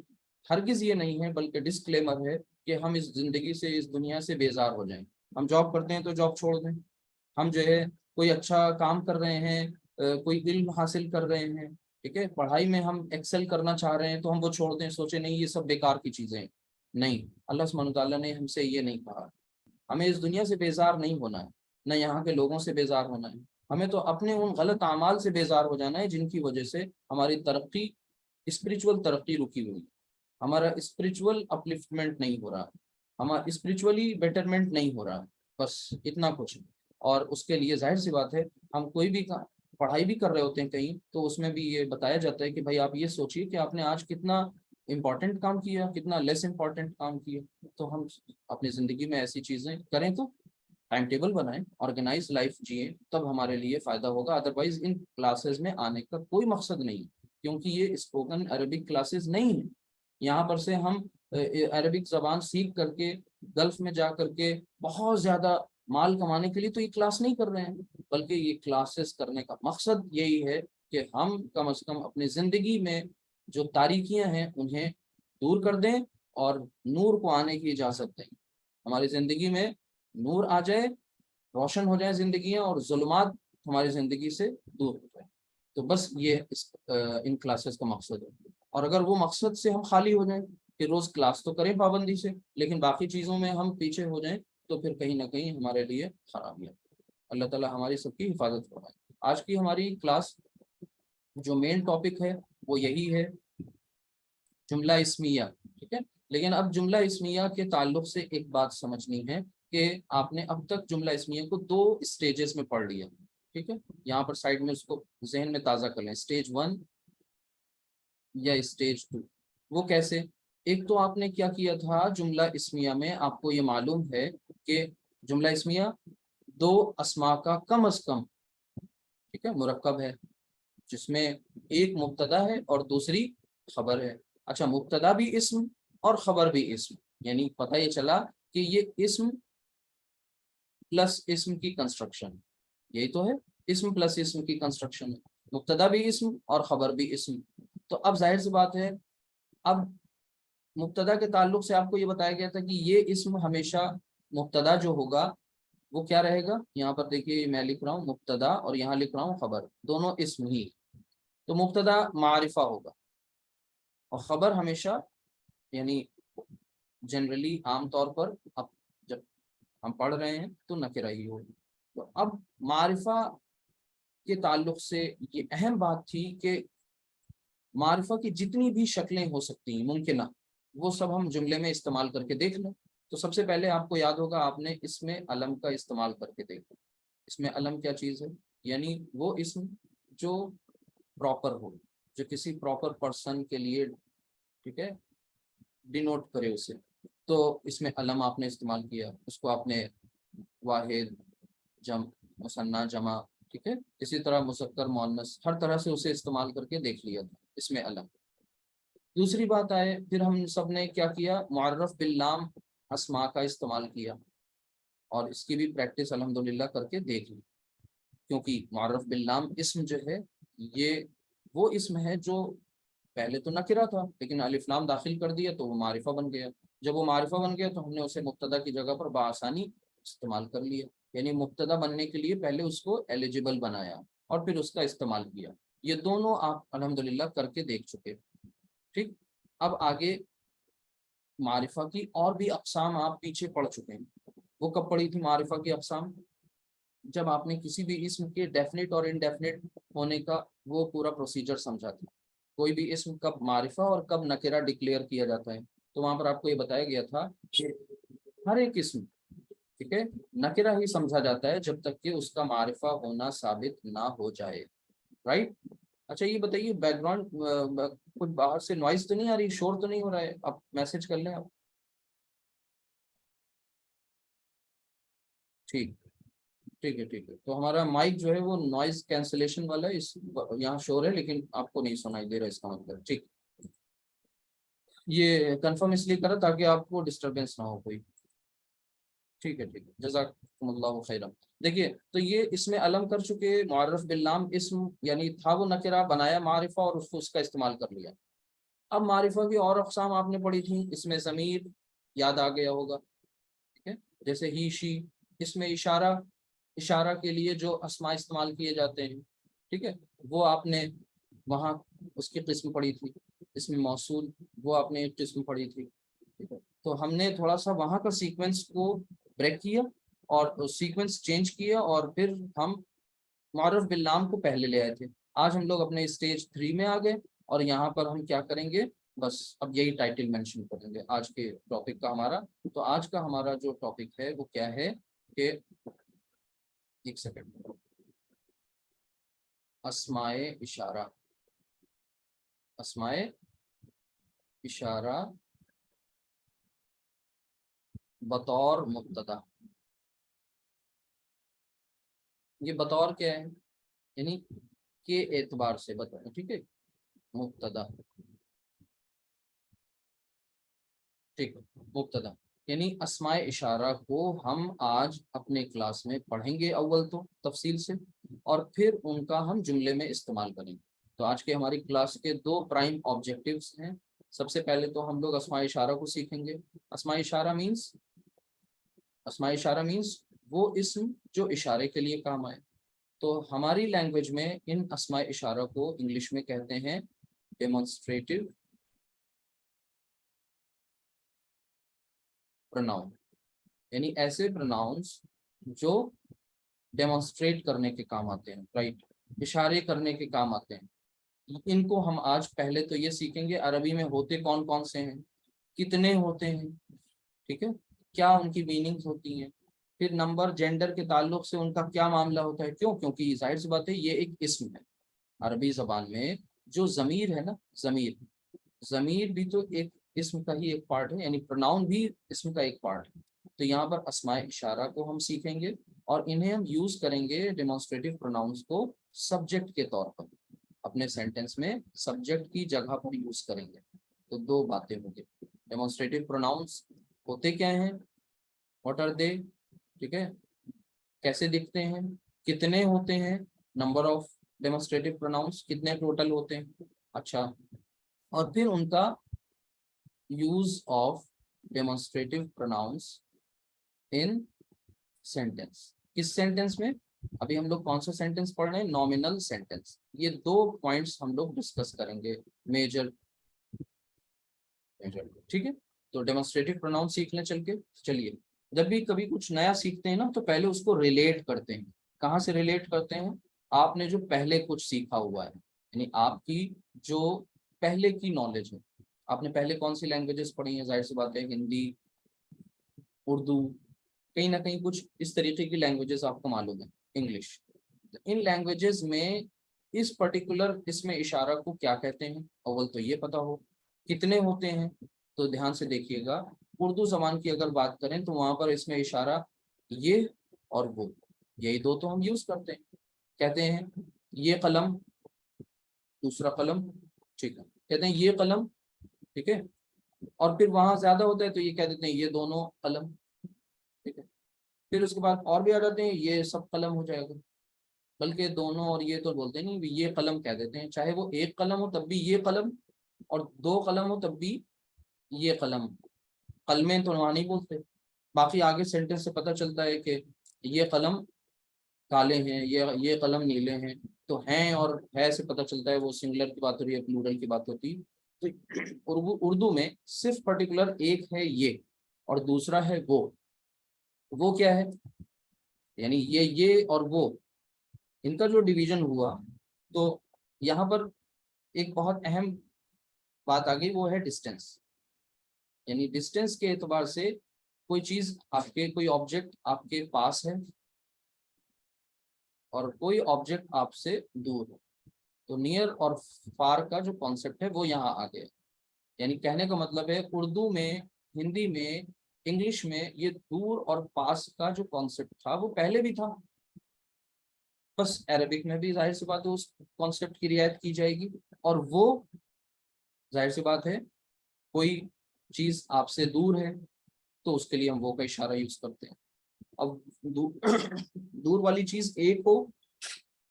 ہرگز یہ نہیں ہے، بلکہ ڈسکلیمر ہے کہ ہم اس زندگی سے، اس دنیا سے بیزار ہو جائیں۔ ہم جاب کرتے ہیں تو جاب چھوڑ دیں، ہم جو ہے کوئی اچھا کام کر رہے ہیں، کوئی علم حاصل کر رہے ہیں، ٹھیک ہے، پڑھائی میں ہم ایکسل کرنا چاہ رہے ہیں تو ہم وہ چھوڑ دیں، سوچیں نہیں یہ سب بیکار کی چیزیں ہیں۔ نہیں، اللہ سبحانہ وتعالیٰ نے ہم سے یہ نہیں کہا۔ ہمیں اس دنیا سے بیزار نہیں ہونا ہے، نہ یہاں کے لوگوں سے بیزار ہونا ہے، ہمیں تو اپنے ان غلط اعمال سے بیزار ہو جانا ہے جن کی وجہ سے ہماری ترقی، اسپرچول ترقی رکی ہوئی، ہمارا اسپرچول اپلفٹمنٹ نہیں ہو رہا، ہمارا اسپرچولی بیٹرمنٹ نہیں ہو رہا، بس اتنا کچھ۔ اور اس کے لیے ظاہر سی بات ہے، ہم کوئی بھی پڑھائی بھی کر رہے ہوتے ہیں کہیں، تو اس میں بھی یہ بتایا جاتا ہے کہ بھائی آپ یہ سوچیے کہ آپ نے آج کتنا امپورٹنٹ کام کیا، کتنا لیس امپورٹنٹ کام کیا۔ تو ہم اپنی زندگی میں ایسی چیزیں کریں تو ٹائم ٹیبل بنائیں، آرگنائز لائف جئیں، تب ہمارے لیے فائدہ ہوگا۔ ادروائز ان کلاسز میں آنے کا کوئی مقصد نہیں، کیونکہ یہ اسپوکن عربک کلاسز نہیں ہیں۔ یہاں پر سے ہم عربک زبان سیکھ کر کے گلف میں جا کر کے بہت زیادہ مال کمانے کے لیے تو یہ کلاس نہیں کر رہے ہیں، بلکہ یہ کلاسز کرنے کا مقصد یہی ہے کہ ہم کم از کم اپنی زندگی میں جو تاریکیاں ہیں انہیں دور کر دیں اور نور کو آنے کی اجازت دیں، ہماری زندگی میں نور آ جائے، روشن ہو جائے زندگیاں، اور ظلمات ہماری زندگی سے دور ہو جائے۔ تو بس یہ ان کلاسز کا مقصد ہے۔ اور اگر وہ مقصد سے ہم خالی ہو جائیں کہ روز کلاس تو کریں پابندی سے، لیکن باقی چیزوں میں ہم پیچھے ہو جائیں، تو پھر کہیں نہ کہیں ہمارے لیے خرابی ہے۔ اللہ تعالیٰ ہماری سب کی حفاظت فرمائے۔ آج کی ہماری کلاس جو مین ٹاپک ہے وہ یہی ہے، جملہ اسمیہ، ٹھیک ہے۔ لیکن اب جملہ اسمیہ کے تعلق سے ایک بات سمجھنی ہے کہ آپ نے اب تک جملہ اسمیہ کو 2 اسٹیجز میں پڑھ لیا، ٹھیک ہے، یہاں پر سائڈ میں اس کو ذہن میں تازہ کر لیں، اسٹیج 1 یا اسٹیج 2۔ وہ کیسے؟ ایک تو آپ نے کیا کیا تھا جملہ اسمیہ میں، آپ کو یہ معلوم ہے کہ جملہ اسمیہ 2 اسما کا کم از کم، ٹھیک ہے، مرکب ہے، جس میں ایک مبتدا ہے اور دوسری خبر ہے۔ اچھا، مبتدا بھی اسم اور خبر بھی اسم، یعنی پتہ یہ چلا کہ یہ اسم پلس اسم کی کنسٹرکشن، یہی تو ہے، اسم پلس اسم کی کنسٹرکشن ہے، مبتدا بھی اسم اور خبر بھی اسم۔ تو اب ظاہر سی بات ہے، اب مبتدا کے تعلق سے آپ کو یہ بتایا گیا تھا کہ یہ اسم ہمیشہ مبتدا جو ہوگا وہ کیا رہے گا، یہاں پر دیکھیے میں لکھ رہا ہوں مبتدا اور یہاں لکھ رہا ہوں خبر، دونوں اسم ہی، تو مبتدا معرفہ ہوگا اور خبر ہمیشہ، یعنی جنرلی عام طور پر اب جب ہم پڑھ رہے ہیں تو نکرہ ہی ہوگی۔ تو اب معرفہ کے تعلق سے یہ اہم بات تھی کہ معرفہ کی جتنی بھی شکلیں ہو سکتی ہیں ممکنہ، وہ سب ہم جملے میں استعمال کر کے دیکھ لیں۔ تو سب سے پہلے آپ کو یاد ہوگا آپ نے اس میں علم کا استعمال کر کے دیکھا۔ اس میں علم کیا چیز ہے؟ یعنی وہ اسم جو پراپر ہو، جو کسی پراپر پرسن کے لیے، ٹھیک ہے، ڈینوٹ کرے اسے، تو اس میں علم آپ نے استعمال کیا، اس کو آپ نے واحد، جمع، مثنیٰ، جمع، ٹھیک ہے، اسی طرح مذکر، مؤنث، ہر طرح سے اسے استعمال کر کے دیکھ لیا تھا اس میں علم۔ دوسری بات آئے، پھر ہم سب نے کیا کیا، معرف باللام اسماء کا استعمال کیا، اور اس کی بھی پریکٹس الحمدللہ کر کے دیکھ لی، کیونکہ معرف باللام اسم جو ہے یہ وہ اسم ہے جو پہلے تو نکرہ تھا لیکن الف لام داخل کر دیا تو وہ معرفہ بن گیا۔ جب وہ معرفہ بن گیا تو ہم نے اسے مبتدا کی جگہ پر بآسانی استعمال کر لیا، یعنی مبتدا بننے کے لیے پہلے اس کو ایلیجیبل بنایا اور پھر اس کا استعمال کیا۔ یہ دونوں آپ الحمدللہ کر کے دیکھ چکے، ٹھیک۔ اب آگے معرفہ کی اور بھی اقسام آپ پیچھے پڑھ چکے ہیں، وہ کب پڑھی تھی معرفہ کی اقسام؟ جب آپ نے کسی بھی اسم کے ڈیفینٹ اور انڈیفینٹ ہونے کا وہ پورا پروسیجر سمجھا تھا، کوئی بھی اسم کب معرفہ اور کب نکرہ ڈکلیئر کیا جاتا ہے، تو وہاں پر آپ کو یہ بتایا گیا تھا کہ ہر ایک اسم، ٹھیک ہے، نکرہ ہی سمجھا جاتا ہے جب تک کہ اس کا معرفہ ہونا ثابت نہ ہو جائے، رائٹ۔ اچھا یہ بتائیے بیک گراؤنڈ کچھ باہر سے نوائز تو نہیں آ رہی، شور تو نہیں ہو رہا ہے؟ آپ میسج کر لیں آپ، ٹھیک ٹھیک ہے ٹھیک ہے۔ تو ہمارا مائک جو ہے وہ نوائز کینسلیشن والا ہے، اس یہاں شور ہے لیکن آپ کو نہیں سنائی دے رہا، اس کا مطلب ٹھیک۔ یہ کنفرم اس لیے کرا تاکہ آپ کو ڈسٹربینس نہ ہو کوئی۔ ٹھیک ہے ٹھیک ہے، جزاکم اللہ خیرا۔ دیکھیے تو یہ اس میں علم کر چکے، معرف باللام اسم یعنی تھا وہ نکرہ، بنایا معرفہ اور اس کو اس کا استعمال کر لیا۔ اب معرفہ کی اور اقسام آپ نے پڑھی تھیں، اس میں ضمیر یاد آ گیا ہوگا، ٹھیک ہے، جیسے ہی شی، اس میں اشارہ، اشارہ کے لیے جو اسماء استعمال کیے جاتے ہیں، ٹھیک ہے، وہ آپ نے وہاں اس کی قسم پڑھی تھی۔ اس میں موصول، وہ آپ نے ایک قسم پڑھی تھی، ٹھیک ہے۔ تو ہم نے تھوڑا سا وہاں کا سیکوینس کو بریک کیا اور سیکوینس چینج کیا، اور پھر ہم معرف باللام کو پہلے لے آئے تھے۔ آج ہم لوگ اپنے اسٹیج 3 میں آ گئے، اور یہاں پر ہم کیا کریں گے، بس اب یہی ٹائٹل مینشن کریں گے آج کے ٹاپک کا ہمارا۔ تو آج کا ہمارا جو ٹاپک ہے وہ کیا ہے کہ، ایک سیکنڈ، اسماء اشارہ، اسماء اشارہ بطور مبتدا۔ یہ بطور کیا ہے، یعنی کے اعتبار سے بتائیں، ٹھیک ہے، مبتدا، ٹھیک ہے، مبتدا یعنی اسماء اشارہ کو ہم آج اپنے کلاس میں پڑھیں گے اول تو تفصیل سے، اور پھر ان کا ہم جملے میں استعمال کریں گے۔ تو آج کے ہماری کلاس کے 2 پرائم آبجیکٹیوز ہیں۔ سب سے پہلے تو ہم لوگ اسماء اشارہ کو سیکھیں گے۔ اسماء اشارہ مینس، اسماء اشارہ مینس وہ اسم جو اشارے کے لیے کام آئے۔ تو ہماری لینگویج میں ان اسماء اشارہ کو انگلش میں کہتے ہیں ڈیمونسٹریٹو پروناؤن، یعنی ایسے پروناؤنس جو ڈیمونسٹریٹ کرنے کے کام آتے ہیں، رائٹ، اشارے کرنے کے کام آتے ہیں۔ ان کو ہم آج پہلے تو یہ سیکھیں گے عربی میں ہوتے کون کون سے ہیں، کتنے ہوتے ہیں، ٹھیک ہے، کیا ان کی میننگز ہوتی ہیں، پھر نمبر، جینڈر کے تعلق سے ان کا کیا معاملہ ہوتا ہے۔ کیوں؟ کیونکہ ظاہر سی بات ہے یہ ایک اسم ہے۔ عربی زبان میں جو ضمیر ہے نا، ضمیر، ضمیر بھی تو ایک اسم کا ہی ایک پارٹ ہے، یعنی پروناؤن بھی اسم کا ایک پارٹ ہے۔ تو یہاں پر اسماء اشارہ کو ہم سیکھیں گے، اور انہیں ہم یوز کریں گے ڈیمونسٹریٹو پروناؤنس کو سبجیکٹ کے طور پر، اپنے سینٹینس میں سبجیکٹ کی جگہ پر یوز کریں گے۔ تو 2 باتیں ہوں گی، ڈیمونسٹریٹو پروناؤنس ہوتے کیا ہیں، واٹ آر دے، ٹھیک ہے، کیسے دکھتے ہیں، کتنے ہوتے ہیں، نمبر آف ڈیمونسٹریٹو پروناؤنس کتنے ٹوٹل ہوتے ہیں، اچھا، اور پھر ان کا use of demonstrative pronouns in sentence. کس سینٹینس میں؟ ابھی ہم لوگ کون سا سینٹینس پڑھ رہے ہیں، نومینل سینٹینس۔ یہ 2 پوائنٹس ہم لوگ ڈسکس کریں گے، میجر، ٹھیک ہے۔ تو ڈیمونسٹریٹو پروناؤن سیکھنے چلیے، جب بھی کبھی کچھ نیا سیکھتے ہیں نا تو پہلے اس کو ریلیٹ کرتے ہیں۔ کہاں سے ریلیٹ کرتے ہیں؟ آپ نے جو پہلے کچھ سیکھا ہوا ہے، یعنی آپ کی جو پہلے کی نالج ہے۔ آپ نے پہلے کون سی لینگویجز پڑھی ہیں؟ ظاہر سی بات ہے ہندی، اردو، کہیں نہ کہیں کچھ اس طریقے کی لینگویجز آپ کو معلوم ہے، انگلش۔ ان لینگویجز میں اس پرٹیکولر اس میں اشارہ کو کیا کہتے ہیں، اول تو یہ پتا ہو، کتنے ہوتے ہیں۔ تو دھیان سے دیکھیے گا، اردو زبان کی اگر بات کریں تو وہاں پر اس میں اشارہ یہ اور وہ، یہی 2 تو ہم یوز کرتے ہیں، کہتے ہیں یہ قلم، دوسرا قلم، ٹھیک ہے، کہتے ہیں یہ قلم، ٹھیک ہے، اور پھر وہاں زیادہ ہوتا ہے تو یہ کہہ دیتے ہیں یہ دونوں قلم، ٹھیک ہے، پھر اس کے بعد اور بھی آ جاتے ہیں یہ سب قلم ہو جائے گا، بلکہ دونوں اور یہ تو بولتے نہیں، یہ قلم کہہ دیتے ہیں، چاہے وہ ایک قلم ہو تب بھی یہ قلم، اور 2 قلم ہو تب بھی یہ قلم، قلمیں تو وہاں نہیں بولتے۔ باقی آگے سینٹینس سے پتہ چلتا ہے کہ یہ قلم کالے ہیں، یہ قلم نیلے ہیں، تو ہیں اور ہے سے پتہ چلتا ہے وہ سنگولر کی بات ہو رہی ہے، پلورل کی بات ہوتی ہے۔ تو اردو میں صرف پرٹیکولر ایک ہے یہ، اور دوسرا ہے وہ کیا ہے، یعنی یہ اور وہ، ان کا جو ڈویژن ہوا، تو یہاں پر ایک بہت اہم بات آ گئی، وہ ہے ڈسٹینس، یعنی ڈسٹینس کے اعتبار سے کوئی چیز آپ کے، کوئی آبجیکٹ آپ کے پاس ہے اور کوئی آبجیکٹ آپ سے دور ہے، تو نیئر اور فار کا جو کانسیپٹ ہے وہ یہاں آ گیا۔ یعنی کہنے کا مطلب ہے اردو میں، ہندی میں، انگلش میں یہ دور اور پاس کا جو کانسیپٹ تھا وہ پہلے بھی تھا، بس عربک میں بھی ظاہر سی بات ہے اس کانسیپٹ کی رعایت کی جائے گی، اور وہ ظاہر سی بات ہے کوئی چیز آپ سے دور ہے تو اس کے لیے ہم وہ کا اشارہ یوز کرتے ہیں۔ अब दूर वाली चीज एक हो,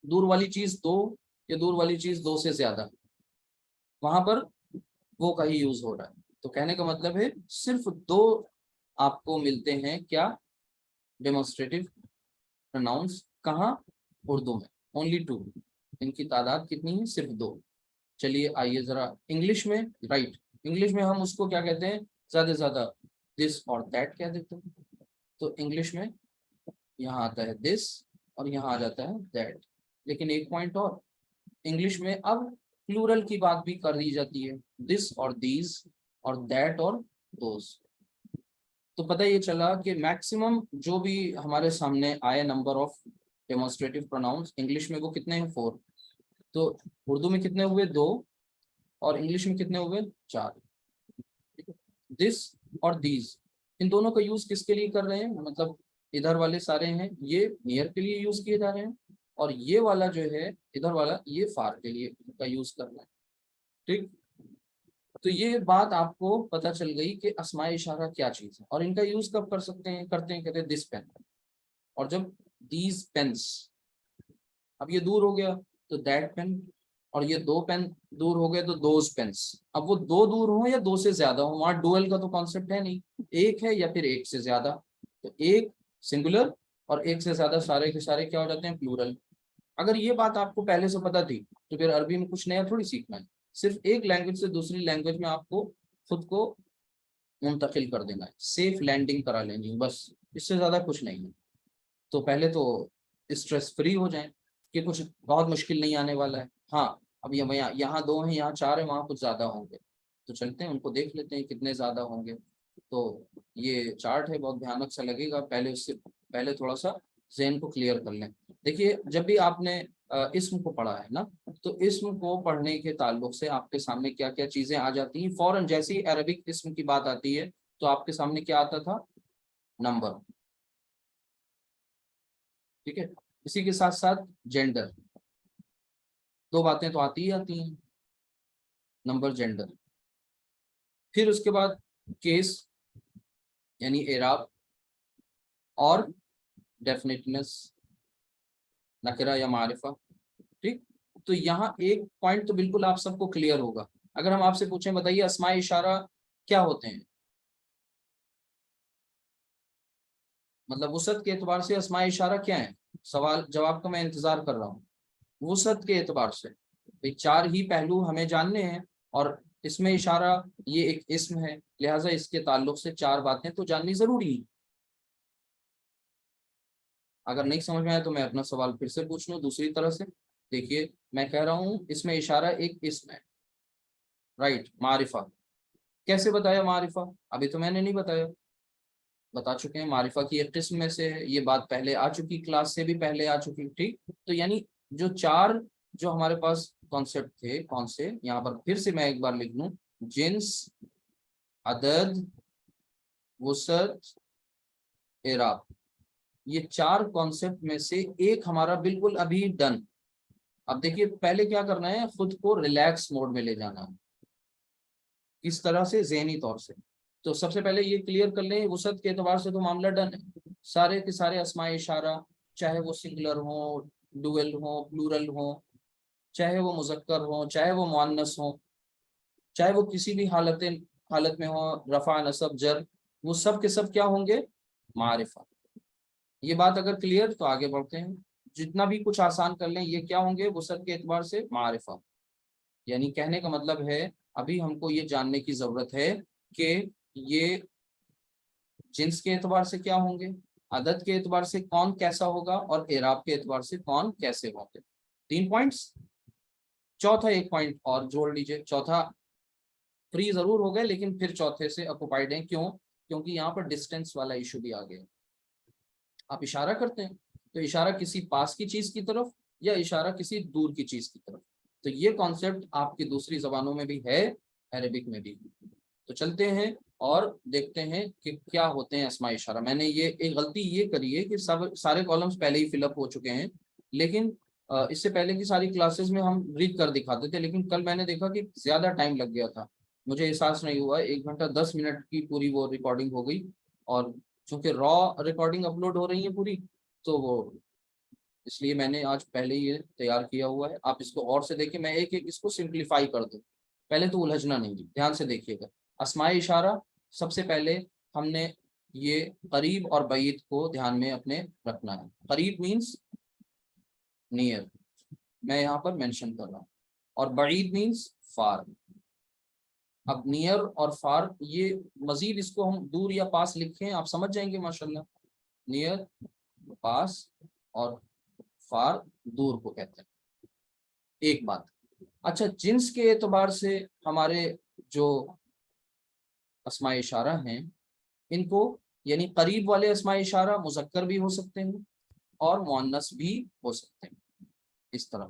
दूर वाली चीज दो, या दूर वाली चीज दो से ज्यादा, वहां पर वो का ही यूज हो रहा है। तो कहने का मतलब है सिर्फ दो आपको मिलते हैं क्या, डेमोन्स्ट्रेटिव प्रोनाउंस, कहाँ, उर्दू में, ओनली टू। इनकी तादाद कितनी है, सिर्फ दो। चलिए आइए जरा इंग्लिश में, राइट, इंग्लिश में हम उसको क्या कहते हैं, ज्यादा से ज्यादा दिस और दैट कह देते हैं। तो इंग्लिश में यहाँ आता है दिस और यहाँ आ जाता है दैट। लेकिन एक पॉइंट और, इंग्लिश में अब प्लूरल की बात भी कर दी जाती है, दिस और दीज और दैट और दोज। तो पता ये चला कि मैक्सिमम जो भी हमारे सामने आए number of demonstrative pronouns English में, वो कितने हैं, 4। तो उर्दू में कितने हुए, 2, और इंग्लिश में कितने हुए, 4। दिस और दीज, इन दोनों का यूज किसके लिए कर रहे हैं, मतलब इधर वाले सारे हैं ये नियर के लिए यूज किए जा रहे हैं, और ये वाला जो है इधर वाला ये फार के लिए का यूज करना है। ठीक, तो ये बात आपको पता चल गई कि अस्माए इशारा क्या चीज है, और इनका यूज कब कर सकते हैं, करते हैं, कहते हैं दिस पेन, और जब दीज पेन्स, अब ये दूर हो गया तो दैट पेन, और ये 2 पेन दूर हो गए तो दोज पेन्स। अब वो 2 दूर हो या 2 से ज्यादा हो, वहां डुअल का तो कॉन्सेप्ट है नहीं, एक है या फिर एक से ज्यादा। तो एक सिंगुलर और एक से ज्यादा सारे के सारे क्या हो जाते हैं, प्लूरल। अगर ये बात आपको पहले से पता थी तो फिर अरबी में कुछ नया थोड़ी सीखना है, सिर्फ एक लैंग्वेज से दूसरी लैंग्वेज में आपको खुद को मुंतकिल कर देना है, सेफ लैंडिंग करा लेनी, बस इससे ज्यादा कुछ नहीं है। तो पहले तो स्ट्रेस फ्री हो जाएं कि कुछ बहुत मुश्किल नहीं आने वाला है। हाँ, अब ये यहाँ 2 हैं, यहाँ 4 है, वहाँ कुछ ज्यादा होंगे, तो चलते हैं उनको देख लेते हैं कितने ज्यादा होंगे। तो ये चार्ट है, बहुत भयानक सा लगेगा, पहले उससे पहले थोड़ा सा ज़हन को क्लियर कर लें। देखिए जब भी आपने इस्म को पढ़ा है ना, तो इस्म को पढ़ने के ताल्लुक से आपके सामने क्या क्या चीजें आ जाती हैं, फौरन जैसे ही अरबिक इस्म की बात आती है तो आपके सामने क्या आता था, नंबर। ठीक है, इसी के साथ साथ जेंडर, 2 बातें तो आती ही आती हैं, नंबर, जेंडर। फिर उसके बाद केस यानी एराब, और डेफिनेटनेस, नकरा या मारिफा। ठीक, तो यहाँ एक पॉइंट तो बिल्कुल आप सबको क्लियर होगा। अगर हम आपसे पूछें बताइए अस्माए इशारा क्या होते हैं, मतलब वसअत के एतबार से अस्माए इशारा क्या है, सवाल जवाब का मैं इंतजार कर रहा हूँ। वसअत के एतबार से भाई 4 ही पहलू हमें जानने हैं, और इसमें इशारा ये एक इस्म है, लिहाजा इसके ताल्लुक से 4 बातें तो जाननी जरूरी है। अगर नहीं समझ में आया तो मैं अपना सवाल फिर से पूछ लूँ दूसरी तरह से। देखिए मैं कह रहा हूँ इसमें इशारा एक इस्म है, राइट, मारिफा। कैसे बताया मारिफा, अभी तो मैंने नहीं बताया, बता चुके हैं मारिफा की एक किस्म में से है, ये बात पहले आ चुकी, क्लास से भी पहले आ चुकी। ठीक, तो यानी जो 4 जो हमारे पास कॉन्सेप्ट थे, कौन से, यहाँ पर फिर से मैं एक बार लिख लूं, जिन्स, अदद, वसत, एराब, ये 4 कॉन्सेप्ट में से एक हमारा बिल्कुल अभी डन। अब देखिए पहले क्या करना है, खुद को रिलैक्स मोड में ले जाना है, इस तरह से ज़हनी तौर से। तो सबसे पहले ये क्लियर कर लें, वसत के एतबार से तो मामला डन है, सारे के सारे अस्माए इशारा, चाहे वो सिंगुलर हो, डुअल हो, प्लूरल हो, चाहे वो मुजक्कर हो, चाहे वो मुअन्नस हो, चाहे वो किसी भी हालत में हो, रफा नसब जर, वो सब के सब क्या होंगे, मारिफा। ये बात अगर क्लियर तो आगे बढ़ते हैं, जितना भी कुछ आसान कर लें, ये क्या होंगे, वसत के एतबार से मारिफा। यानी कहने का मतलब है अभी हमको ये जानने की जरूरत है कि ये जिन्स के एतबार से क्या होंगे, अदद के एतबार से कौन कैसा होगा, और एराब के एतबार से कौन कैसे होंगे। 3 पॉइंट्स। चौथा एक पॉइंट और जोड़ लीजिए, चौथा फ्री जरूर हो गए लेकिन फिर चौथे से ऑक्युपाइड हैं, क्यों, क्योंकि यहाँ पर डिस्टेंस वाला इशू भी आ गया। आप इशारा करते हैं तो इशारा किसी पास की चीज की तरफ या इशारा किसी दूर की चीज की तरफ, तो ये कॉन्सेप्ट आपकी दूसरी जबानों में भी है, अरेबिक में भी। तो चलते हैं और देखते हैं कि क्या होते हैं अस्मा इशारा। मैंने ये एक गलती ये करी है कि सब सारे कॉलम्स पहले ही फिलअप हो चुके हैं, लेकिन इससे पहले की सारी क्लासेस में हम रीड कर दिखाते थे, लेकिन कल मैंने देखा कि ज्यादा टाइम लग गया था, मुझे एहसास नहीं हुआ, 1 घंटा 10 मिनट की पूरी वो रिकॉर्डिंग हो गई, और چونکہ را ریکارڈنگ اپلوڈ ہو رہی ہے پوری، تو وہ اس لیے میں نے آج پہلے یہ تیار کیا ہوا ہے. آپ اس کو اور سے دیکھیں، میں ایک ایک اس کو سمپلیفائی کر دوں، پہلے تو الجھنا نہیں ہے. دھیان سے دیکھیے گا. اسماء اشارہ سب سے پہلے ہم نے یہ قریب اور بعید کو دھیان میں اپنے رکھنا ہے. قریب مینس نیئر، میں یہاں پر مینشن کر رہا ہوں، اور بعید مینس فار. اب نیئر اور فار یہ مزید اس کو ہم دور یا پاس لکھیں آپ سمجھ جائیں گے ماشاءاللہ. نیئر پاس اور فار دور کو کہتے ہیں. ایک بات. اچھا، جنس کے اعتبار سے ہمارے جو اسماء اشارہ ہیں ان کو، یعنی قریب والے اسماء اشارہ مذکر بھی ہو سکتے ہیں اور مؤنث بھی ہو سکتے ہیں، اس طرح.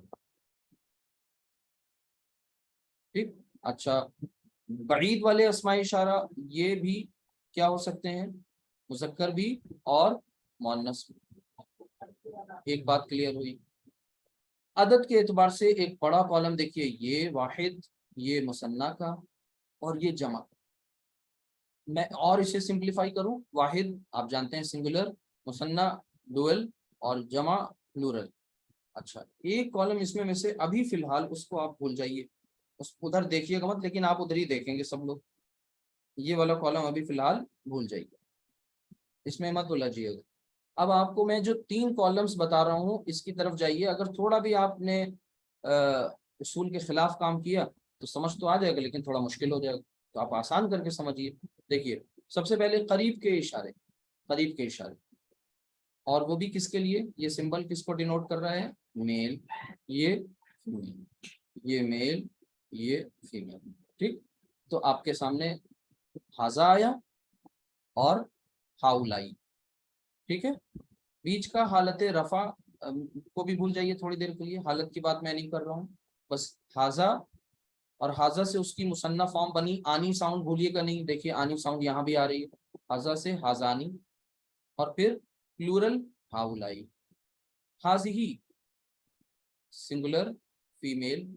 ٹھیک. اچھا، بعید والے اسماء اشارہ یہ بھی کیا ہو سکتے ہیں؟ مذکر بھی اور مؤنث بھی. ایک بات کلیئر ہوئی. عدد کے اعتبار سے ایک بڑا کالم دیکھیے، یہ واحد، یہ مثنیٰ کا، اور یہ جمع. میں اور اسے سمپلیفائی کروں. واحد آپ جانتے ہیں سنگولر، مثنیٰ ڈوئل، اور جمع پلورل. اچھا، ایک کالم اس میں سے ابھی فی الحال اس کو آپ بھول جائیے، ادھر دیکھیے گا مت، لیکن آپ ادھر ہی دیکھیں گے سب لوگ. یہ والا کالم ابھی فی الحال بھول جائیے، اس میں مت الجھیے گا. اب آپ کو میں جو 3 کالمز بتا رہا ہوں اس کی طرف جائیے. اگر تھوڑا بھی آپ نے اصول کے خلاف کام کیا تو سمجھ تو آ جائے گا، لیکن تھوڑا مشکل ہو جائے گا، تو آپ آسان کر کے سمجھیے. دیکھیے، سب سے پہلے قریب کے اشارے. قریب کے اشارے، اور وہ بھی کس کے لیے؟ یہ سمبل کس کو ڈینوٹ کر رہا ہے؟ میل، یہ فیمیل، یہ میل، یہ فیمیل. ٹھیک. تو آپ کے سامنے حاذا آیا اور ہاؤلائی. ٹھیک ہے. بیچ کا حالت رفع کو بھی بھول جائیے تھوڑی دیر کے لیے، حالت کی بات میں نہیں کر رہا ہوں. بس حاذا، اور حاذا سے اس کی مثنیٰ فارم بنی. آنی ساؤنڈ بھولیے گا نہیں، دیکھیے آنی ساؤنڈ یہاں بھی آ رہی ہے. حاذا سے حاذانی، اور پھر پلورل ہاؤلائی. حاذہی سنگولر فیمیل،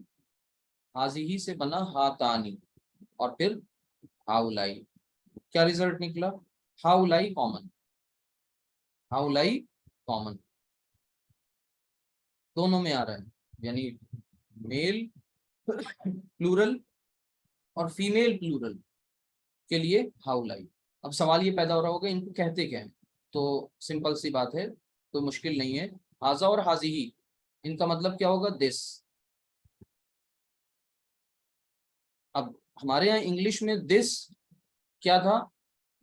حاذہی سے بنا ہاتانی، اور پھر ہاؤلائی. کیا ریزلٹ نکلا؟ ہاؤلائی کامن. ہاؤلائی کامن دونوں میں آ رہا ہے، یعنی میل پلورل اور فیمیل پلورل کے لیے ہاؤلائی. اب سوال یہ پیدا ہو رہا ہوگا ان کو کہتے کیا ہیں؟ تو سمپل سی بات ہے، کوئی مشکل نہیں ہے. حاذا اور حاذہی ان کا مطلب کیا ہوگا؟ دس. اب ہمارے یہاں انگلش میں دس کیا تھا؟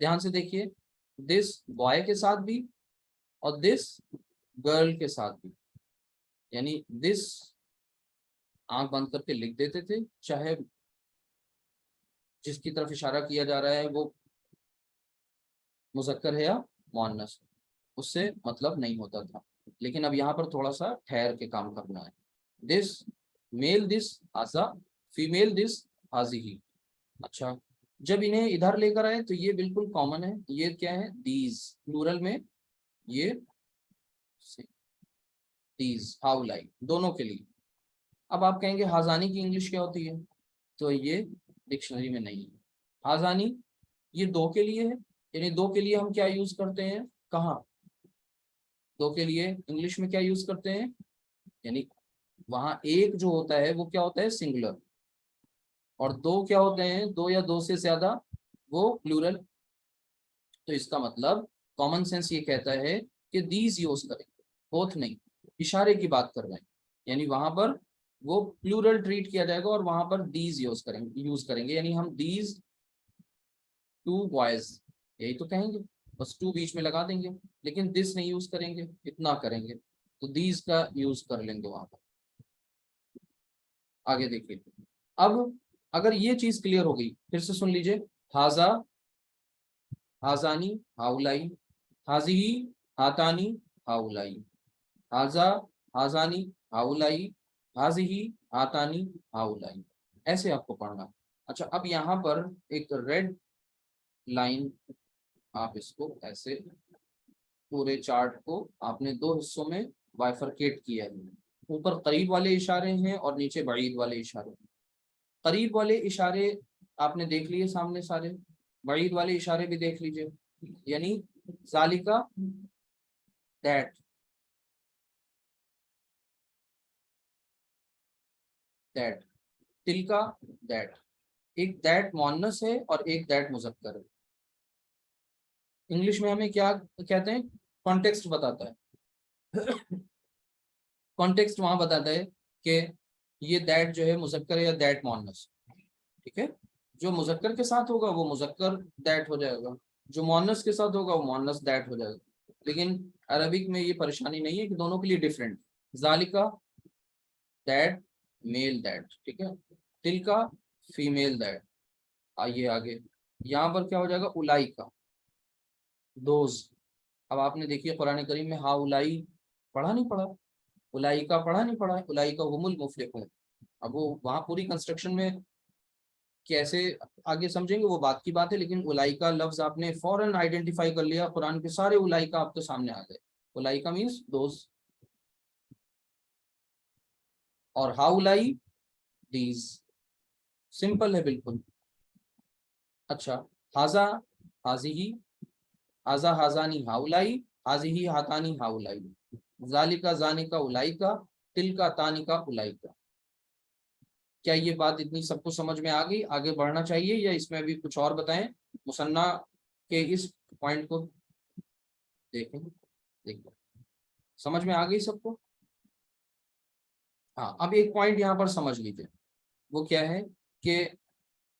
دھیان سے دیکھیے. دس بوائے کے ساتھ بھی اور دس گرل کے ساتھ بھی. یعنی دس آنکھ بند کر کے لکھ دیتے تھے، چاہے جس کی طرف اشارہ کیا جا رہا ہے وہ مذکر ہے یا مؤنث، اس سے مطلب نہیں ہوتا تھا. لیکن اب یہاں پر تھوڑا سا ٹھہر کے کام کرنا ہے. دس میل دس حاذا، فیمیل دس حاذہی. اچھا، جب انہیں ادھر لے کر آئے تو یہ بالکل کامن ہے. یہ کیا ہے؟ دیز. پلورل میں یہ دیز، ہاؤلائی دونوں کے لیے. اب آپ کہیں گے حاذانی کی انگلش کیا ہوتی ہے؟ تو یہ ڈکشنری میں نہیں ہے. حاذانی یہ دو کے لیے ہے، یعنی دو کے لیے ہم کیا یوز کرتے ہیں؟ کہاں؟ دو کے لیے انگلش میں کیا یوز کرتے ہیں؟ یعنی وہاں ایک جو ہوتا ہے وہ کیا ہوتا ہے؟ سنگولر. اور دو کیا ہوتے ہیں؟ دو یا دو سے زیادہ، وہ پلورل. تو اس کا مطلب کامن سینس یہ کہتا ہے کہ دیز یوز کریں، بوتھ نہیں. اشارے کی بات کر رہے ہیں، یعنی وہاں پر وہ پلورل ٹریٹ کیا جائے گا اور وہاں پر دیز یوز کریں گے. یعنی ہم دیز ٹو بوائز یہی تو کہیں گے، بس ٹو بیچ میں لگا دیں گے، لیکن دس نہیں یوز کریں گے، اتنا کریں گے. تو دیز کا یوز کر لیں گے وہاں پر. آگے دیکھیے. اب اگر یہ چیز کلیئر ہو گئی، پھر سے سن لیجئے. حاذا، حاذانی، ہاؤلائی. حاذہی، ہاتانی، ہاؤلائی. حاذا، حاذانی، ہاؤلائی. حاذہی، ہاتانی، ہاؤلائی. ایسے آپ کو پڑھنا. اچھا، اب یہاں پر ایک ریڈ لائن، آپ اس کو ایسے پورے چارٹ کو آپ نے 2 حصوں میں بائفرکیٹ کیا ہے. اوپر قریب والے اشارے ہیں اور نیچے بعید والے اشارے ہیں. قریب والے اشارے آپ نے دیکھ لیے سامنے سارے، بعید والے اشارے بھی دیکھ لیجئے. یعنی ज़ालिका दैट, दैट, तिलका दैट। एक दैट मुअन्नस है और एक दैट मुज़क्कर है। इंग्लिश में हमें क्या कहते हैं? कॉन्टेक्स्ट बताता है। कॉन्टेक्स्ट वहां बताता है कि ये दैट जो है मुज़क्कर है या दैट मुअन्नस। ठीक है, जो मुज़क्कर के साथ होगा वो मुज़क्कर दैट हो जाएगा, जो मुअन्नस के साथ होगा वो मुअन्नस दैट हो जाएगा। लेकिन अरबिक में ये परेशानी नहीं है कि दोनों के लिए डिफरेंट। ज़ालिका दैट, मेल दैट, ठीक है। Tilka female that. आइए आगे, यहाँ पर क्या हो जाएगा? उलाइका, दोज। अब आपने देखिए कुरान करीम में हा उलाई पढ़ा नहीं पढ़ा, उलाइका पढ़ा नहीं पढ़ा, उलाइका हुमुल मुफलिहून। अब वो वहाँ पूरी कंस्ट्रक्शन में कैसे आगे समझेंगे वो बात की बात है, लेकिन उलाइका लफ्ज आपने फौरन आइडेंटिफाई कर लिया, कुरान के सारे उलाइका आपके सामने आ गए। उलाइका मीन्स दोज, और हाउलाई दीज, सिंपल है बिल्कुल। अच्छा, हाजा हाजिही, हाजा हाजानी हाउलाई, हाजिही हातानी हाउलाई, जालिका जानिका उलाइका, तिलका तानिका उलाइका। क्या ये बात इतनी सबको समझ में आ गई? आगे बढ़ना चाहिए या इसमें अभी कुछ और बताएं? मुसन्ना के इस पॉइंट को देखें, देखें समझ में आ गई सबको? हाँ, अब एक पॉइंट यहाँ पर समझ लीजिए, वो क्या है कि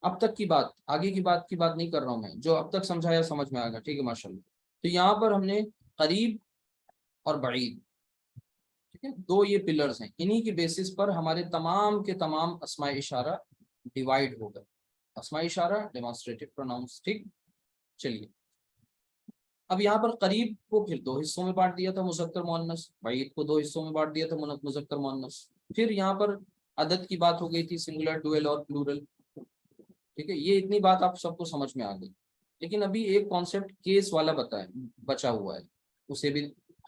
अब तक की बात, आगे की बात नहीं कर रहा हूँ मैं, जो अब तक समझाया समझ में आ गया, ठीक है माशाल्लाह। तो यहाँ पर हमने करीब और बईद, ठीक है, दो ये पिलर्स हैं, इन्हीं के बेसिस पर हमारे तमाम के तमाम अस्माए इशारा डिवाइड हो गए। अस्माए इशारा, डेमोन्स्ट्रेटिव प्रोनाउंस, ठीक। चलिए, अब यहाँ पर करीब को फिर दो हिस्सों में बांट दिया था, मुज़क्कर मुअन्नस। बईद को दो हिस्सों में बांट दिया था, मुज़क्कर मुअन्नस। फिर यहाँ पर अदद की बात हो गई थी, सिंगुलर, डुअल और प्लूरल। ठीक है, ये इतनी बात आप सबको समझ में आ गई। लेकिन अभी एक कॉन्सेप्ट केस वाला बचा हुआ है, उसे भी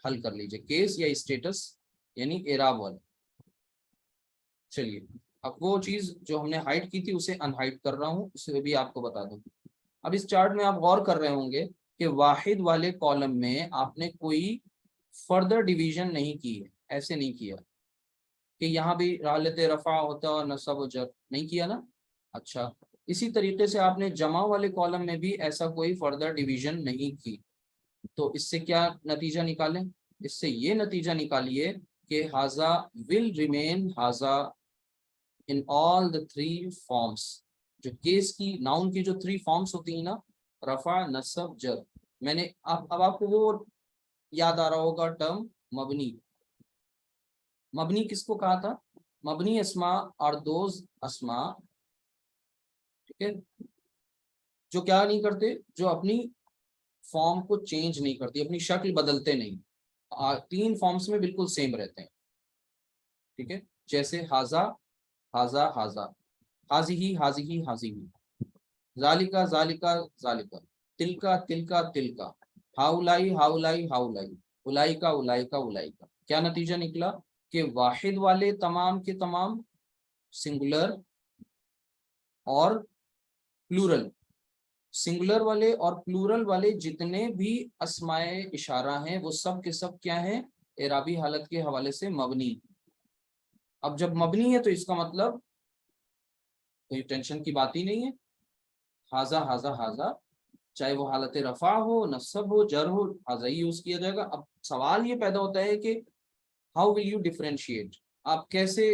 हल कर लीजिए। केस या स्टेटस यानी एराब वाला। चलिए, अब वो चीज जो हमने हाइड की थी उसे अनहाइड कर रहा हूँ, उसे भी आपको बता दूं। अब इस चार्ट में आप गौर कर रहे होंगे कि वाहिद वाले कॉलम में आपने कोई फर्दर डिवीजन नहीं की है, ऐसे नहीं किया कि यहाँ भी हालत रफा होता और नसब और जर, नहीं किया ना। अच्छा, इसी तरीके से आपने जमा वाले कॉलम में भी ऐसा कोई फर्दर डिवीजन नहीं की। तो इससे क्या नतीजा निकालें? इससे ये नतीजा निकालिए कि हाजा विल रिमेन हाजा in all the three forms. जो केस की, नाउन की जो थ्री फॉर्म्स होती है ना, रफा नसब जर, मैंने अब आपको वो याद आ रहा होगा टर्म मबनी। मबनी किसको कहा था? मबनी अस्मा और दोज अस्मा, ठीक है, जो क्या नहीं करते, जो अपनी फॉर्म को चेंज नहीं करती, अपनी शक्ल बदलते नहीं, तीन फॉर्म्स में बिल्कुल सेम रहते हैं। ठीक है, जैसे हाजा हाजा हाजा, हाजी हाजी हाजी, जालिका जालिका जालिका, तिलका तिलका तिलका, हाउलाई हाउलाई हाउलाई, उलाइका उलाइका उलाइका। क्या नतीजा निकला कि वाहिद वाले तमाम के तमाम सिंगुलर और प्लूरल, सिंगुलर वाले और प्लूरल वाले जितने भी अस्माए इशारा हैं वो सब के सब क्या हैं? एराबी हालत के हवाले से मबनी। अब जब मबनी है तो इसका मतलब कोई टेंशन की बात ही नहीं है। हाजा हाजा हाजा, चाहे वो हालत रफा हो, नसब हो, जर हो, हाजा ही यूज किया जाएगा। अब सवाल ये पैदा होता है कि हाउ विल यू डिफरेंशिएट, आप कैसे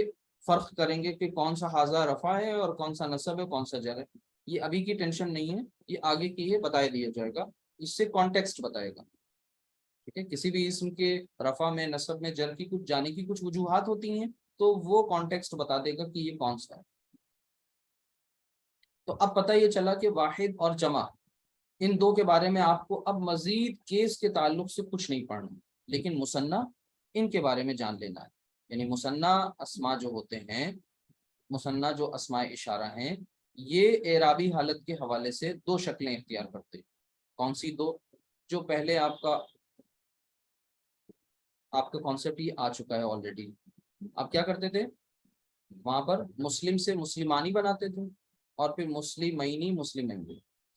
फर्क करेंगे कि कौन सा हाजा रफा है और कौन सा नसब है, कौन सा जर है। ये अभी की टेंशन नहीं है, ये आगे की है, बता दिया जाएगा, इससे कॉन्टेक्स्ट बताएगा। ठीक है, किसी भी इसम के रफा में, नसब में, जर की कुछ जाने की कुछ वजूहात होती हैं, तो वो कॉन्टेक्स्ट बता देगा कि ये कौन सा है। तो अब पता ये चला कि वाहिद और जमा, इन दो के बारे में आपको अब मजीद केस के ताल्लुक से कुछ नहीं पढ़ना, लेकिन मुसन्ना इनके बारे में जान लेना है। यानी मुसन्ना अस्मा जो होते हैं, मुसन्ना जो अस्मा इशारा हैं, ये एराबी हालत के हवाले से दो शक्लें इख्तियार करते हैं। कौन सी दो? जो पहले आपका आपका कॉन्सेप्ट ये आ चुका है ऑलरेडी। आप क्या करते थे, वहां पर मुस्लिम से मुस्लिमानी बनाते थे और फिर मुस्लिमैनी मुस्लिमैन।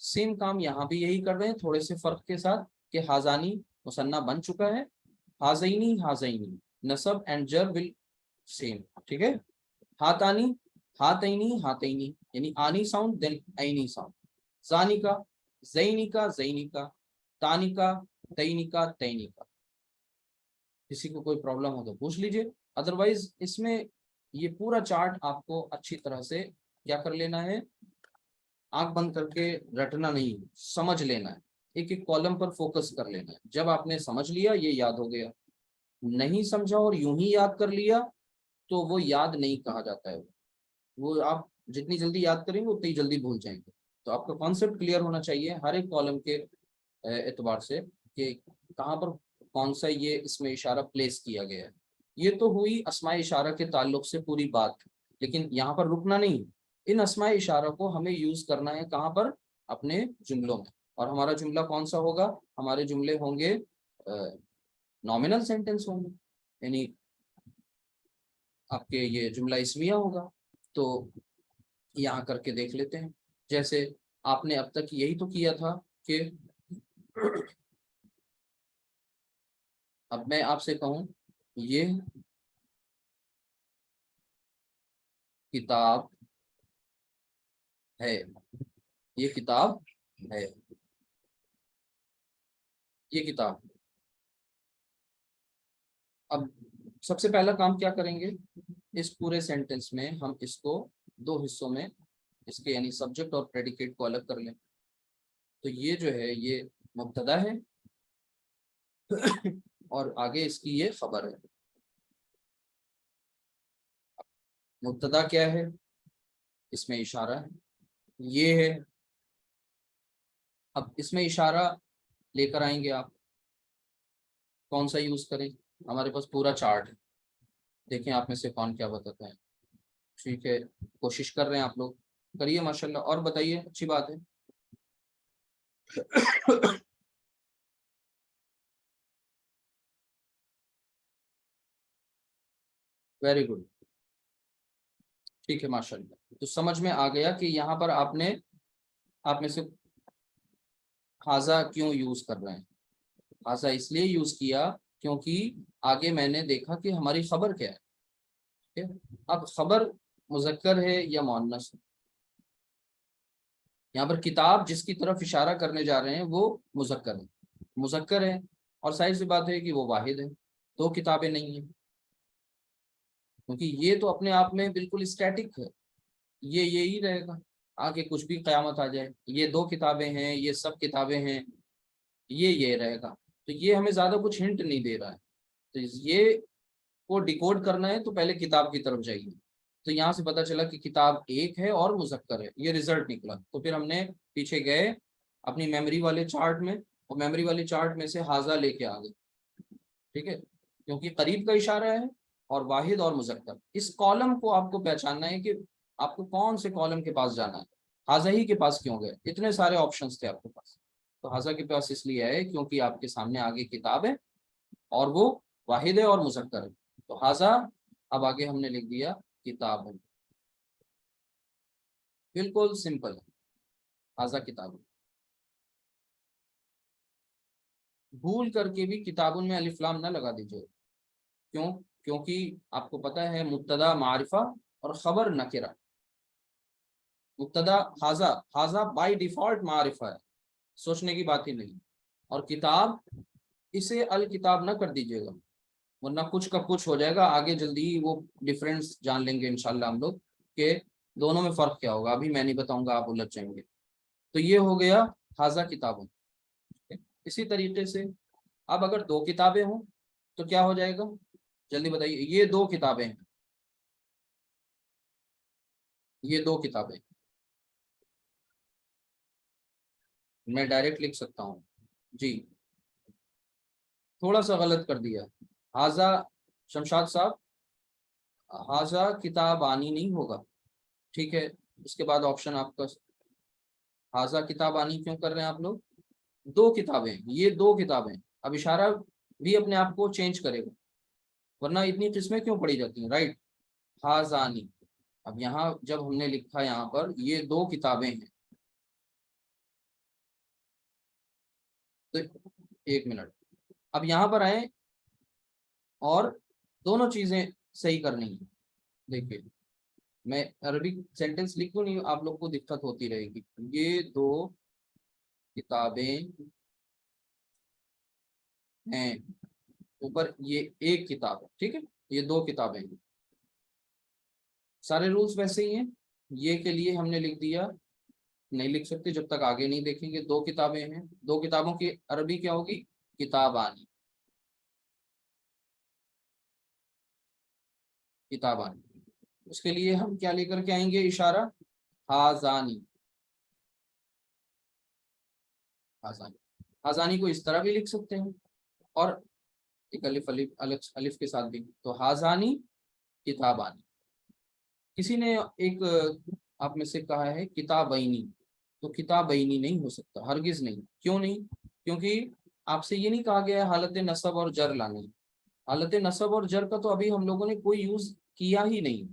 सेम काम यहाँ भी यही कर रहे हैं, थोड़े से फर्क के साथ کہ حاضانی مثنیٰ بن چکا ہے، حاضینی حاضینی نصب اینڈ جر ول سیم، ٹھیک ہے. ہاتانی ہاتینی ہاتینی یعنی آنی ساؤنڈ دین عینی ساؤنڈ. زانی کا زینی کا زینی کا، تانی کا تینی کا تینی کا. کسی کو کوئی پرابلم ہو تو پوچھ لیجئے، ادروائز اس میں یہ پورا چارٹ آپ کو اچھی طرح سے کیا کر لینا ہے، آنکھ بند کر کے رٹنا نہیں، سمجھ لینا ہے، ایک ایک کالم پر فوکس کر لینا ہے. جب آپ نے سمجھ لیا یہ یاد ہو گیا، نہیں سمجھا اور یوں ہی یاد کر لیا تو وہ یاد نہیں کہا جاتا ہے. وہ آپ جتنی جلدی یاد کریں گے اتنی جلدی بھول جائیں گے. تو آپ کا کانسیپٹ کلیئر ہونا چاہیے ہر ایک کالم کے اعتبار سے کہ کہاں پر کون سا یہ اس میں اشارہ پلیس کیا گیا ہے. یہ تو ہوئی اسماء اشارہ کے تعلق سے پوری بات، لیکن یہاں پر رکنا نہیں. ان اسماء اشارہ کو ہمیں یوز کرنا ہے کہاں پر؟ اپنے جملوں میں. اور ہمارا جملہ کون سا ہوگا؟ ہمارے جملے ہوں گے نامنل سینٹینس ہوں گے، یعنی آپ کے یہ جملہ اسمیہ ہوگا. تو یہاں کر کے دیکھ لیتے ہیں. جیسے آپ نے اب تک یہی تو کیا تھا کہ اب میں آپ سے کہوں یہ کتاب ہے، یہ کتاب ہے، یہ کتاب. اب سب سے پہلا کام کیا کریں گے، اس پورے سینٹینس میں ہم اس کو دو حصوں میں اس کے یعنی سبجیکٹ اور پریڈیکیٹ کو الگ کر لیں. تو یہ جو ہے یہ مبتدا ہے اور آگے اس کی یہ خبر ہے. مبتدا کیا ہے؟ اس میں اشارہ ہے، یہ ہے. اب اس میں اشارہ لے کر آئیں گے آپ، کون سا یوز کریں؟ ہمارے پاس پورا چارٹ ہے، دیکھیں آپ میں سے کون کیا بتاتا ہے. ٹھیک ہے، کوشش کر رہے ہیں آپ لوگ، کریے ماشاءاللہ. اور بتائیے، اچھی بات ہے. ویری گڈ، ٹھیک ہے ماشاءاللہ. تو سمجھ میں آ گیا کہ یہاں پر آپ میں سے حاضہ کیوں یوز کر رہے ہیں. حاضہ اس لیے یوز کیا کیونکہ آگے میں نے دیکھا کہ ہماری خبر کیا ہے. ٹھیک ہے؟ اب خبر مذکر ہے یا مؤنث ہے؟ یہاں پر کتاب جس کی طرف اشارہ کرنے جا رہے ہیں وہ مذکر ہے اور ظاہر سی بات ہے کہ وہ واحد ہے، دو کتابیں نہیں ہیں. کیونکہ یہ تو اپنے آپ میں بالکل اسٹیٹک ہے، یہ یہی رہے گا آگے کچھ بھی قیامت آ جائے. یہ دو کتابیں ہیں، یہ سب کتابیں ہیں، یہ رہے گا. تو یہ ہمیں زیادہ کچھ ہنٹ نہیں دے رہا ہے. تو یہ کو ڈیکوڈ کرنا ہے تو پہلے کتاب کی طرف جائیے. تو یہاں سے پتا چلا کہ کتاب ایک ہے اور مذکر ہے، یہ رزلٹ نکلا. تو پھر ہم نے پیچھے گئے اپنی میموری والے چارٹ میں، اور میموری والے چارٹ میں سے حاضہ لے کے آ گئے. ٹھیک ہے، کیونکہ قریب کا اشارہ ہے اور واحد اور مذکر. اس کالم کو آپ کو پہچاننا ہے کہ آپ کو کون سے کالم کے پاس جانا ہے. حاضہ ہی کے پاس کیوں گئے؟ اتنے سارے آپشنس تھے آپ کے پاس. تو حاضہ کے پاس اس لیے ہے کیونکہ آپ کے سامنے آگے کتاب ہے اور وہ واحد ہے اور مذکر ہے. تو حاضہ اب آگے ہم نے لکھ دیا کتاب ہے، بالکل سمپل ہے. حاضہ کتاب. بھول کر کے بھی کتابوں میں الف لام نہ لگا دیجیے. کیوں؟ کیونکہ آپ کو پتہ ہے مبتدا معرفہ اور خبر نکرہ. مبتدا حاضہ بائی ڈیفالٹ معرفہ ہے، سوچنے کی بات ہی نہیں. اور کتاب اسے الکتاب نہ کر دیجیے گا ورنہ کچھ کا کچھ ہو جائے گا. آگے جلدی ہی وہ ڈفرینس جان لیں گے انشاءاللہ ہم لوگ کہ دونوں میں فرق کیا ہوگا. ابھی میں نہیں بتاؤں گا، آپ الجھ جائیں گے. تو یہ ہو گیا حاضہ کتابوں. اسی طریقے سے اب اگر دو کتابیں ہوں تو کیا ہو جائے گا؟ جلدی بتائیے. یہ دو کتابیں ہیں، یہ دو کتابیں. میں ڈائریکٹ لکھ سکتا ہوں جی. تھوڑا سا غلط کر دیا. حاضہ شمشاد صاحب، حاضہ کتابانی نہیں ہوگا. ٹھیک ہے، اس کے بعد آپشن آپ کا حاضہ کتابانی کیوں کر رہے ہیں آپ لوگ؟ دو کتابیں، یہ دو کتابیں. اب اشارہ بھی اپنے آپ کو چینج کرے گا ورنہ اتنی قسمیں کیوں پڑھی جاتی ہیں، رائٹ. حاضانی. اب یہاں جب ہم نے لکھا یہاں پر یہ دو کتابیں ہیں تو एक मिनट, अब यहाँ पर आए और दोनों चीजें सही करनी है। देखिए मैं अरबिक सेंटेंस लिखूं नहीं, आप लोग को दिक्कत होती रहेगी। ये दो किताबें हैं, ऊपर ये एक किताब है, ठीक है, ये दो किताबें हैं। सारे रूल्स वैसे ही हैं। ये के लिए हमने लिख दिया, नहीं लिख सकते जब तक आगे नहीं देखेंगे। दो किताबें हैं, दो किताबों की अरबी क्या होगी? किताबानी, किताबानी। उसके लिए हम क्या लेकर के आएंगे इशारा? हाजानी, हाजानी। हाजानी को इस तरह भी लिख सकते हैं और एक अलिफ अलिफ अलिफ के साथ भी, तो हाजानी किताबानी। किसी ने एक आप में से कहा है किताबैनी, तो किताबैनी नहीं हो सकता, हरगिज नहीं। क्यों नहीं? क्योंकि आपसे ये नहीं कहा गया है हालत नसब और जर लानी। हालत नसब और जर का तो अभी हम लोगों ने कोई यूज किया ही नहीं,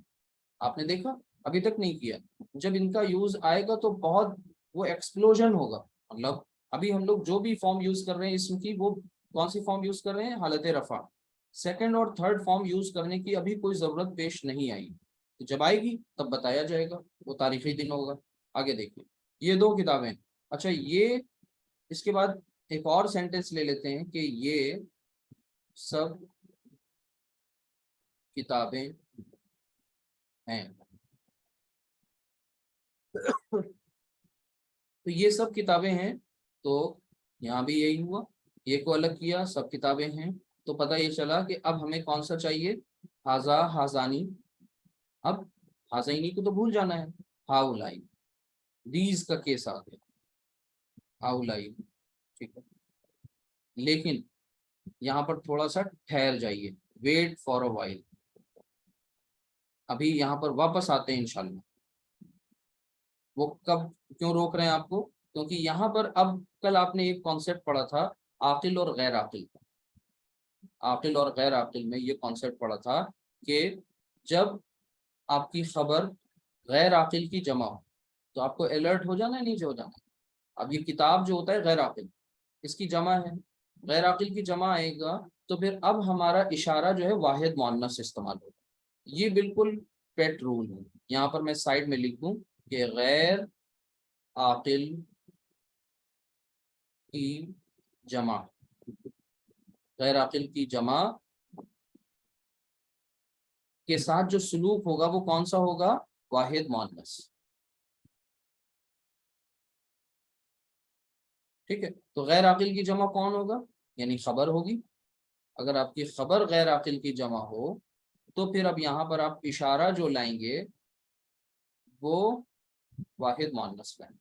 आपने देखा, अभी तक नहीं किया। जब इनका यूज आएगा तो बहुत वो एक्सप्लोजन होगा। मतलब अभी हम लोग जो भी फॉर्म यूज कर रहे हैं इसम की, वो कौन सी फॉर्म यूज कर रहे हैं? हालत रफा। सेकंड और थर्ड फॉर्म यूज करने की अभी कोई जरूरत पेश नहीं आई, तो जब आएगी तब बताया जाएगा, वो तारीखी दिन होगा। आगे देखिए, ये दो किताबें। अच्छा, ये इसके बाद एक और सेंटेंस ले लेते हैं कि ये सब किताबें हैं। तो ये सब किताबें हैं, तो यहाँ भी यही हुआ, ये को अलग किया, सब किताबें हैं। तो पता ये चला कि अब हमें कौन सा चाहिए? हाजा, हाजानी। अब हाजाइनी को तो भूल जाना है, हाउलाई, दीज का केस आ गया, हाउलाई, ठीक है। लेकिन यहाँ पर थोड़ा सा ठहर जाइए, वेट फॉर अ वाइल। अभी यहाँ पर वापस आते हैं इंशाल्लाह। वो कब, क्यों रोक रहे हैं आपको? क्योंकि यहाँ पर अब कल आपने एक कॉन्सेप्ट पढ़ा था, आकिल और गैर आकिल का। आकिल और गैर आकिल में ये कॉन्सेप्ट पढ़ा था कि जब आपकी खबर गैर आकिल की जमा हो तो आपको अलर्ट हो जाना है, नीचे हो जाना है। अब ये किताब जो होता है गैर आकिल, इसकी जमा है, गैर आकिल की जमा आएगा, तो फिर अब हमारा इशारा जो है वाहिद मुअन्नस इस्तेमाल होगा। ये बिल्कुल पेट रूल है। यहाँ पर मैं साइड में लिख दूं कि गैर आकिल की जमा, गैर आकिल की जमा के साथ जो सलूक होगा वो कौन सा होगा? वाहिद मुअन्नस, ठीक है। तो गैर आकिल की जमा कौन होगा? यानी खबर होगी। अगर आपकी खबर गैर आकिल की जमा हो तो फिर अब यहाँ पर आप इशारा जो लाएंगे वो वाहिद मुअन्नस लाएंगे।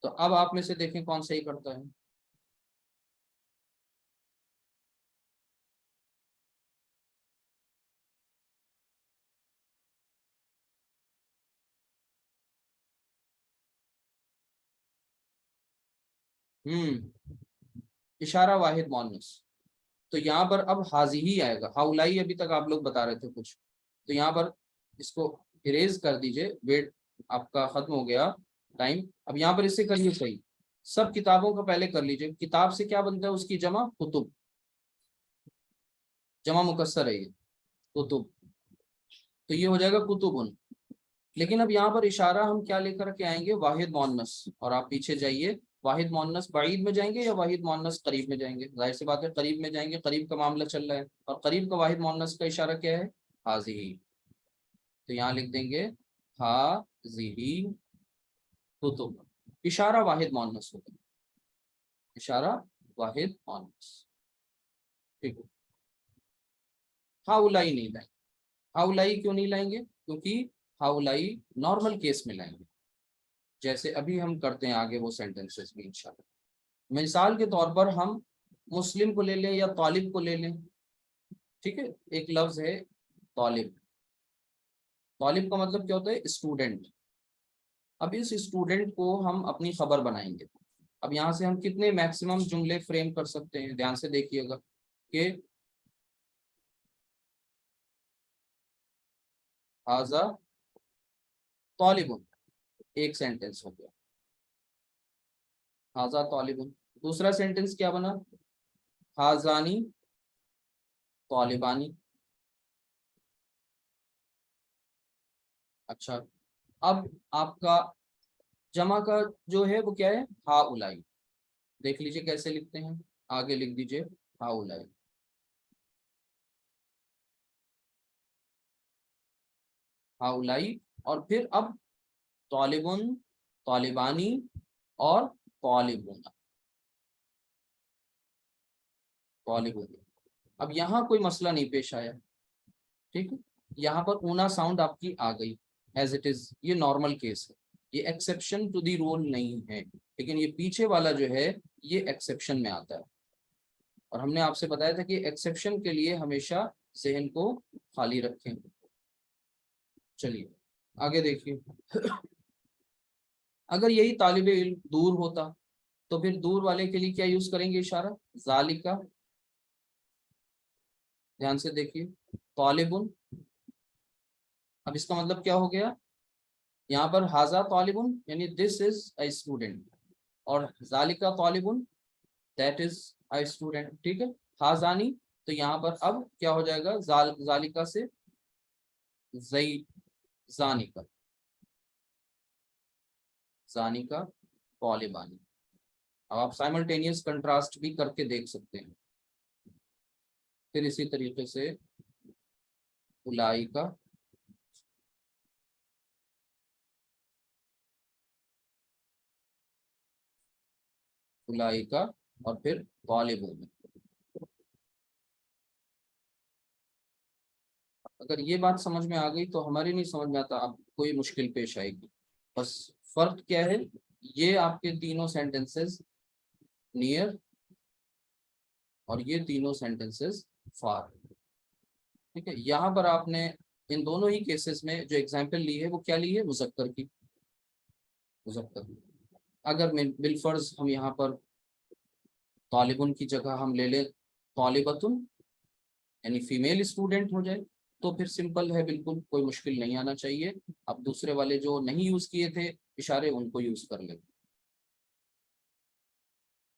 तो अब आप में से देखें कौन सही करता है। इशारा वाहिद मुअन्नस। तो यहाँ पर अब हाजी ही आएगा, हाउलाई अभी तक आप लोग बता रहे थे कुछ, तो यहाँ पर इसको इरेज कर दीजिए, वेट आपका खत्म हो गया टाइम। अब यहाँ पर इससे करिए सही, सब किताबों का पहले कर लीजिए। किताब से क्या बनता है? उसकी जमा कुतुब, जमा मुकस्सर है ये, कुतुब, तो ये हो जाएगा कुतुबुन। लेकिन अब यहाँ पर इशारा हम क्या लेकर के आएंगे? वाहिद मुअन्नस। और आप पीछे जाइए, वाहिद मुअन्नस बाईद में जाएंगे या वाहिद मुअन्नस करीब में जाएंगे? जाहिर सी बात है करीब में जाएंगे, करीब का मामला चल रहा है, और करीब का वाहिद मुअन्नस का इशारा क्या है? हाजी। तो यहाँ लिख देंगे हाजी कुतुब, इशारा वाहिद मुअन्नस होगा, इशारा वाहिद मुअन्नस, ठीक है। हाउलाई नहीं लाएंगे। हाउलाई क्यों नहीं लाएंगे? क्योंकि हाउलाई नॉर्मल केस में लाएंगे, जैसे अभी हम करते हैं आगे वो सेंटेंसेस भी इंशाल्लाह। मिसाल के तौर पर हम मुस्लिम को ले लें या तालिब को ले लें, ठीक है। एक लफ्ज है तालिब, तालिब का मतलब क्या होता है? स्टूडेंट। अब इस स्टूडेंट को हम अपनी खबर बनाएंगे। अब यहाँ से हम कितने मैक्सिमम जुमले फ्रेम कर सकते हैं? ध्यान से देखिएगा कि हाजा तालिबुन, एक सेंटेंस हो गया, हाजा तालिबुन। दूसरा सेंटेंस क्या बना? हाजानी तालिबानी। अच्छा, अब आपका जमा का जो है वो क्या है, हाउलाई। देख लीजिए कैसे लिखते हैं, आगे लिख दीजिए हाउलाई। हाउलाई, और फिर अब तालिबुन, तालिबानी और तालिबुना, तालिबुन। अब यहाँ कोई मसला नहीं पेश आया, ठीक है। यहाँ पर ऊना साउंड आपकी आ गई एज इट इज, ये नॉर्मल केस है, ये एक्सेप्शन टू दी रूल नहीं है, लेकिन ये पीछे वाला जो है ये एक्सेप्शन में आता है। और हमने आपसे बताया था कि एक्सेप्शन के लिए हमेशा जहन को खाली रखें। चलिए आगे देखिए। अगर यही तालिबे इल्म दूर होता तो फिर दूर वाले के लिए क्या यूज करेंगे इशारा, जालिका। ध्यान से देखिए, तालिबुन। अब इसका मतलब क्या हो गया, यहाँ पर हाजा तालिबुन यानी दिस इज अ स्टूडेंट, और जालिका तालिबुन दैट इज अ स्टूडेंट, ठीक है। हाजानी, तो यहाँ पर अब क्या हो जाएगा, जालिका से जई, जानिका, जानिका तालिबानी। अब आप साइमल्टेनियस कंट्रास्ट भी करके देख सकते हैं। फिर इसी तरीके से उलाइका, उलाइका, और फिर तालिबुन। अगर ये बात समझ में आ गई तो हमारी नहीं समझ में आता अब कोई मुश्किल पेश आएगी। बस फर्क क्या है, ये आपके तीनों सेंटेंसेस नियर और ये तीनों सेंटेंसेस फार, ठीक है। यहाँ पर आपने इन दोनों ही केसेस में जो एग्जाम्पल ली है वो क्या ली है, मुजक्कर की, मुजक्कर। अगर बिलफर्ज हम यहाँ पर तालिबुन की जगह हम ले लें तालिबतुन, यानी फीमेल स्टूडेंट हो जाए, तो फिर सिंपल है, बिल्कुल कोई मुश्किल नहीं आना चाहिए। अब दूसरे वाले जो नहीं यूज किए थे इशारे उनको यूज कर ले,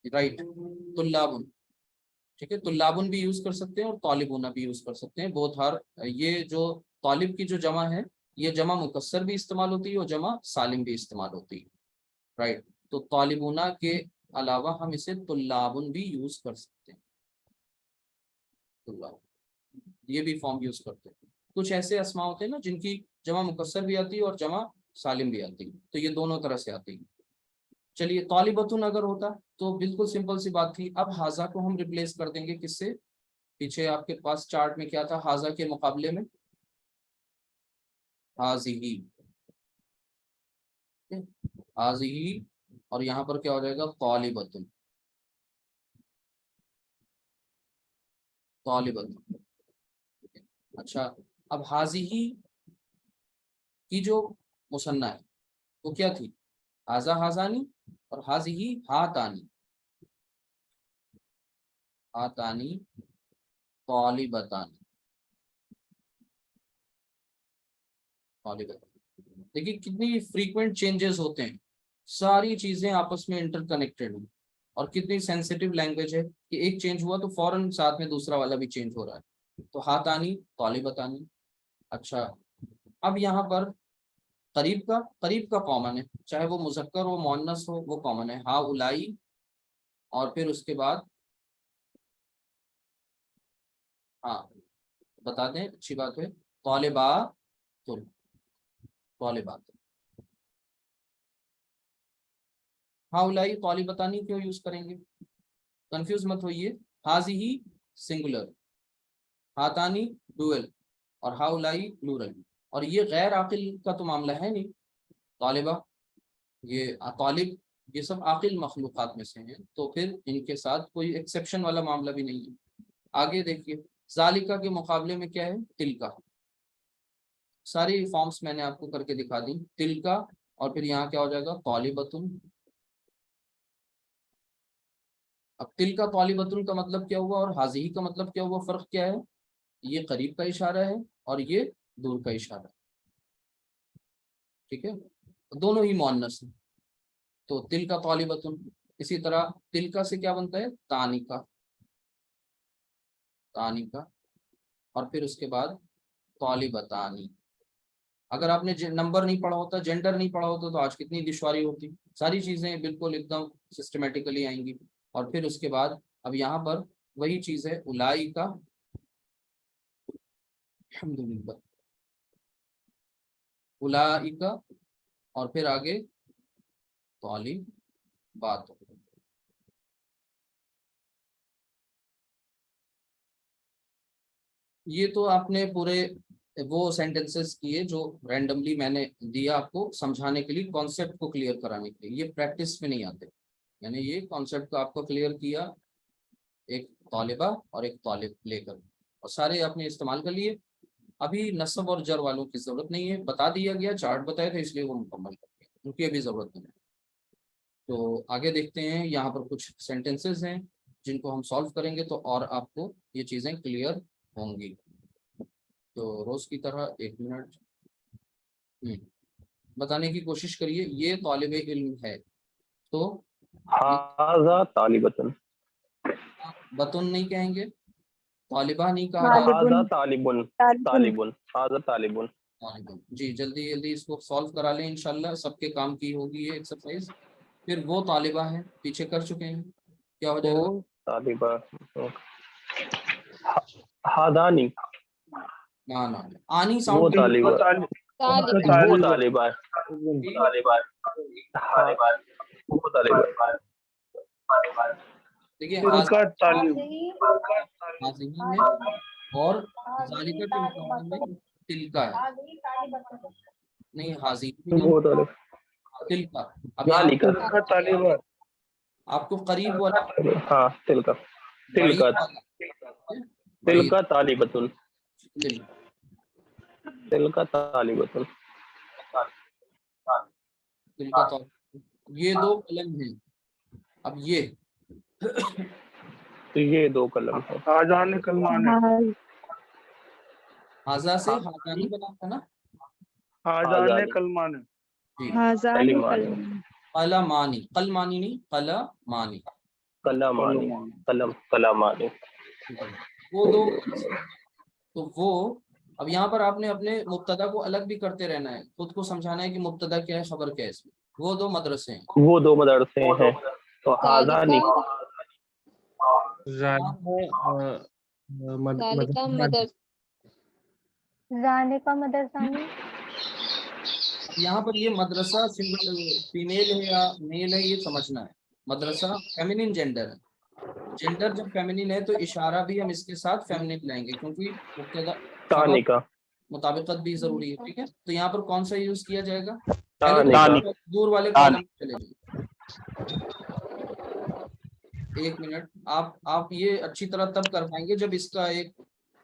राइट। तुल्लाबुन, ठीक है, तुल्लाबुन भी यूज कर सकते हैं और तालिबुना भी यूज कर सकते हैं, बोथ आर। ये जो तालिब की जो जमा है, ये जमा मुकस्सर भी इस्तेमाल होती है और जमा सालिम भी इस्तेमाल होती है, राइट। तो तालिबुना के अलावा हम इसे तुल्लाबुन भी यूज कर सकते हैं, तुल्लाब, ये भी फॉर्म यूज करते हैं। कुछ ऐसे अस्मा होते हैं ना जिनकी जमा मुकस्सर भी आती है और जमा सालिम भी आती है, तो ये दोनों तरह से आती है। चलिए तालिबतुन अगर होता तो बिल्कुल सिंपल सी बात थी, अब हाजा को हम रिप्लेस कर देंगे किससे, पीछे आपके पास चार्ट में क्या था हाजा के मुकाबले में, हाजिही, हाजिही, और यहाँ पर क्या हो जाएगा, तालिबतुन, तालिबतुन। अच्छा, अब हाजिही की जो मुसन्ना है वो क्या थी, हाजा हाजानी, और हाजिही हातानी, हातानी तालिबतानी, तालिबतानी। देखिए कितनी फ्रीक्वेंट चेंजेस होते हैं, सारी चीजें आपस में इंटरकनेक्टेड हैं, और कितनी सेंसिटिव लैंग्वेज है कि एक चेंज हुआ तो फौरन साथ में दूसरा वाला भी चेंज हो रहा है। तो हातानी तालिबतानी। अच्छा, अब यहाँ पर करीब का कॉमन है, चाहे वो मुजक्कर हो मुअन्नस हो, वो कॉमन है, हा उलाई, और फिर उसके बाद, हाँ बता दें अच्छी बात है, तालिबात, तालिबात। हाँ उलाई तालिबतानी क्यों यूज करेंगे, कंफ्यूज मत होइए। हाजी ही सिंगुलर, हातानी डुअल, और हाउलाई प्लूरल, और ये गैर आकिल का तो मामला है नहीं, तालिबा, ये तालिब, ये सब आकिल मखलूक़ात में से हैं, तो फिर इनके साथ कोई एक्सेप्शन वाला मामला भी नहीं है। आगे देखिए, जालिका के मुकाबले में क्या है, तिलका। सारी फॉर्म्स मैंने आपको करके दिखा दी, तिलका, और फिर यहाँ क्या हो जाएगा, तालिबतुन। अब तिलका तालिबतुन का मतलब क्या हुआ और हाजिही का मतलब क्या हुआ, फर्क क्या है, ये करीब का इशारा है और ये दूर का इशारा है, ठीक है, दोनों ही मुअन्नस है। तो तिल का तालिबतुन, इसी तरह तिल का से क्या बनता है, तानिका, तानी का, और फिर उसके बाद तालिबतानी। अगर आपने नंबर नहीं पढ़ा होता, जेंडर नहीं पढ़ा होता, तो आज कितनी दुश्वारी होती। सारी चीज़ें बिल्कुल एकदम सिस्टमेटिकली आएंगी। और फिर उसके बाद अब यहाँ पर वही चीज़ है, उलाई का, अल्हम्दुलिल्लाह, उलाई का, और फिर आगे तालिबात। ये तो आपने पूरे वो सेंटेंसेस किए जो रैंडमली मैंने दिया आपको समझाने के लिए, कॉन्सेप्ट को क्लियर कराने के लिए। ये प्रैक्टिस में नहीं आते। मैंने ये कॉन्सेप्ट को आपको क्लियर किया, एक तालिबा और एक तालिब लेकर, और सारे आपने इस्तेमाल कर लिए। अभी नस्ब और जर वालों की जरूरत नहीं है, बता दिया गया, चार्ट बताया था, इसलिए वो मुकम्मल कर दिया, क्योंकि अभी जरूरत नहीं है। तो आगे देखते हैं, यहाँ पर कुछ सेंटेंसेस हैं जिनको हम सॉल्व करेंगे तो और आपको ये चीज़ें क्लियर होंगी। तो रोज की तरह 1 मिनट बताने की कोशिश करिए। ये तालिब इल्म है, तो हाजा तालिबतन, बतुन नहीं कहेंगे, तालिबा नहीं कहा जाए, हाजा तालिबुन, तालिबुन, हाजा तालिबुन। तालिबुन। जी जल्दी जल्दी इसको सॉल्व करा लें, इंशाल्लाह सबके काम की होगी ये एक्सरसाइज। फिर वो तालिबा है, पीछे कर चुके हैं, क्या हो जाएगा? वो तालिबा, हादानी, ना ना, आनी वो साउंड तालिबा, वो तालिबा, तालिबा, वो तालिबा, देखिए, तिलका तालिब, हाजिही है, और जालिका के मुकाबले में तिलका है। नहीं, हाजिही नहीं, वो तालिबा, तिलका। अब यहाँ जालिका, तिलका तालिबा, आपको करीब वाला, हाँ तिलका, बईद तिलका, वाला, बईद, तिलका तालिबतुन, तिल- तिलका तालिबतुन। तिलका तो ये 2 कलम हैं। अब ये तो ये 2 कलम है। आजान कलमाने, हाजा से हाजानी बना था ना आजान कलमाने, जी। कलिमानी, कलमानी, कलमानी नहीं, कलमानी, कलमानी, कलम, कलमानी। वो 2। तो वो, अब यहाँ पर आपने अपने मुब्तदा को अलग भी करते रहना है, खुद को समझाना है कि मुब्तदा क्या है, खबर क्या है इसमें। वो 2 मदरसे हैं, वो 2 मदरसे हैं, तो हाजानी, जालिका मदरसानी। यहाँ पर ये मदरसा फीमेल है या मेल है, ये समझना है। मदरसा फेमिनिन जेंडर है, जेंडर जब फेमिनिन है तो इशारा भी हम इसके साथ फेमिनिन लाएंगे, क्योंकि मुब्तदा तानी खबर का, मुताबिकत भी जरूरी है। ठीक है, तो यहाँ पर कौन सा यूज किया जाएगा? तानी पहले का, तो दूर वाले कॉलम में चले जाइए। 1 मिनट, आप ये अच्छी तरह तब कर पाएंगे जब इसका एक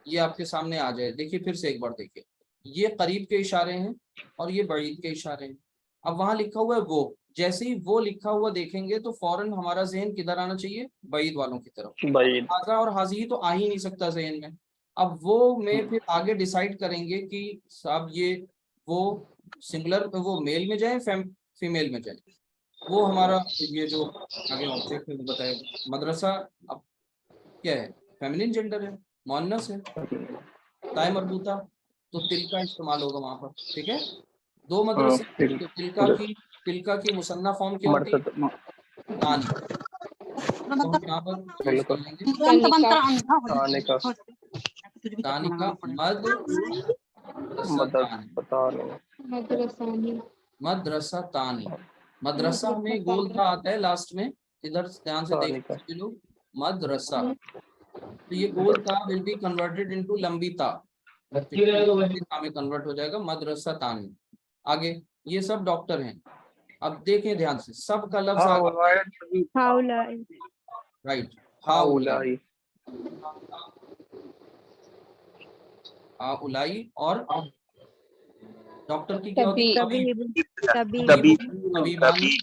ये आपके सामने आ जाए। देखिए फिर से एक बार देखिए, ये करीब के इशारे हैं और ये बईद के इशारे हैं। अब वहां लिखा हुआ है वो, जैसे ही वो लिखा हुआ देखेंगे तो फौरन हमारा जहन किधर आना चाहिए? बईद वालों की तरफ। बईद, हाजा और हाजी तो आ ही नहीं सकता जहन में। अब वो में फिर आगे डिसाइड करेंगे कि साहब ये वो सिंगुलर वो मेल में जाए फीमेल में जाए। वो हमारा ये जो आगे ऑब्जेक्ट है वो बताएगा। मदरसा अब क्या है? फेमिनिन जेंडर है, मुअन्नस है, ताय मरबूता, तो तिल का इस्तेमाल होगा वहां पर। ठीक है, 2 मदरसे, तो तिलका की मुसन्ना फॉर्म क्या होती है? तानी। तो हम यहाँ पर यूज कर लेंगे तानी का, तानी का मदरसा तानी। मदरसा में गोल था आता है लास्ट में, इधर ध्यान से देखिए सभी लोग, मदरसा। तो ये गोल ता विल बी कन्वर्टेड इनटू लंबी ता, में कन्वर्ट हो जाएगा, मदरसा तानी। आगे ये सब डॉक्टर हैं। अब देखें ध्यान से, सब का लफ्ज राइट, हाउलाई, हाउलाई, और डॉक्टर की क्या होती है? तबीबानी,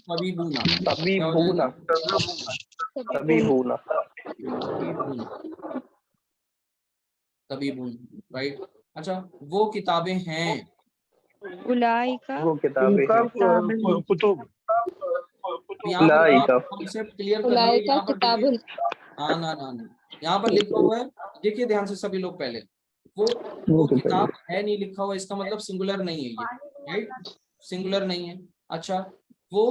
तबीबूना, तबीबूना, तबीबूना, तबीबून, राइट। अच्छा, वो किताबें हैं, वो किताबें हैं, कुतुब, यहाँ पर कॉन्सेप्ट क्लियर कर लिए। यहाँ पर देखिए, हाँ ना ना ना, यहाँ पर लिखा हुआ है, देखिए ध्यान से सभी लोग पहले, वो किताब है नहीं लिखा हुआ, इसका मतलब सिंगुलर नहीं है ये, राइट, सिंगुलर नहीं है। अच्छा, वो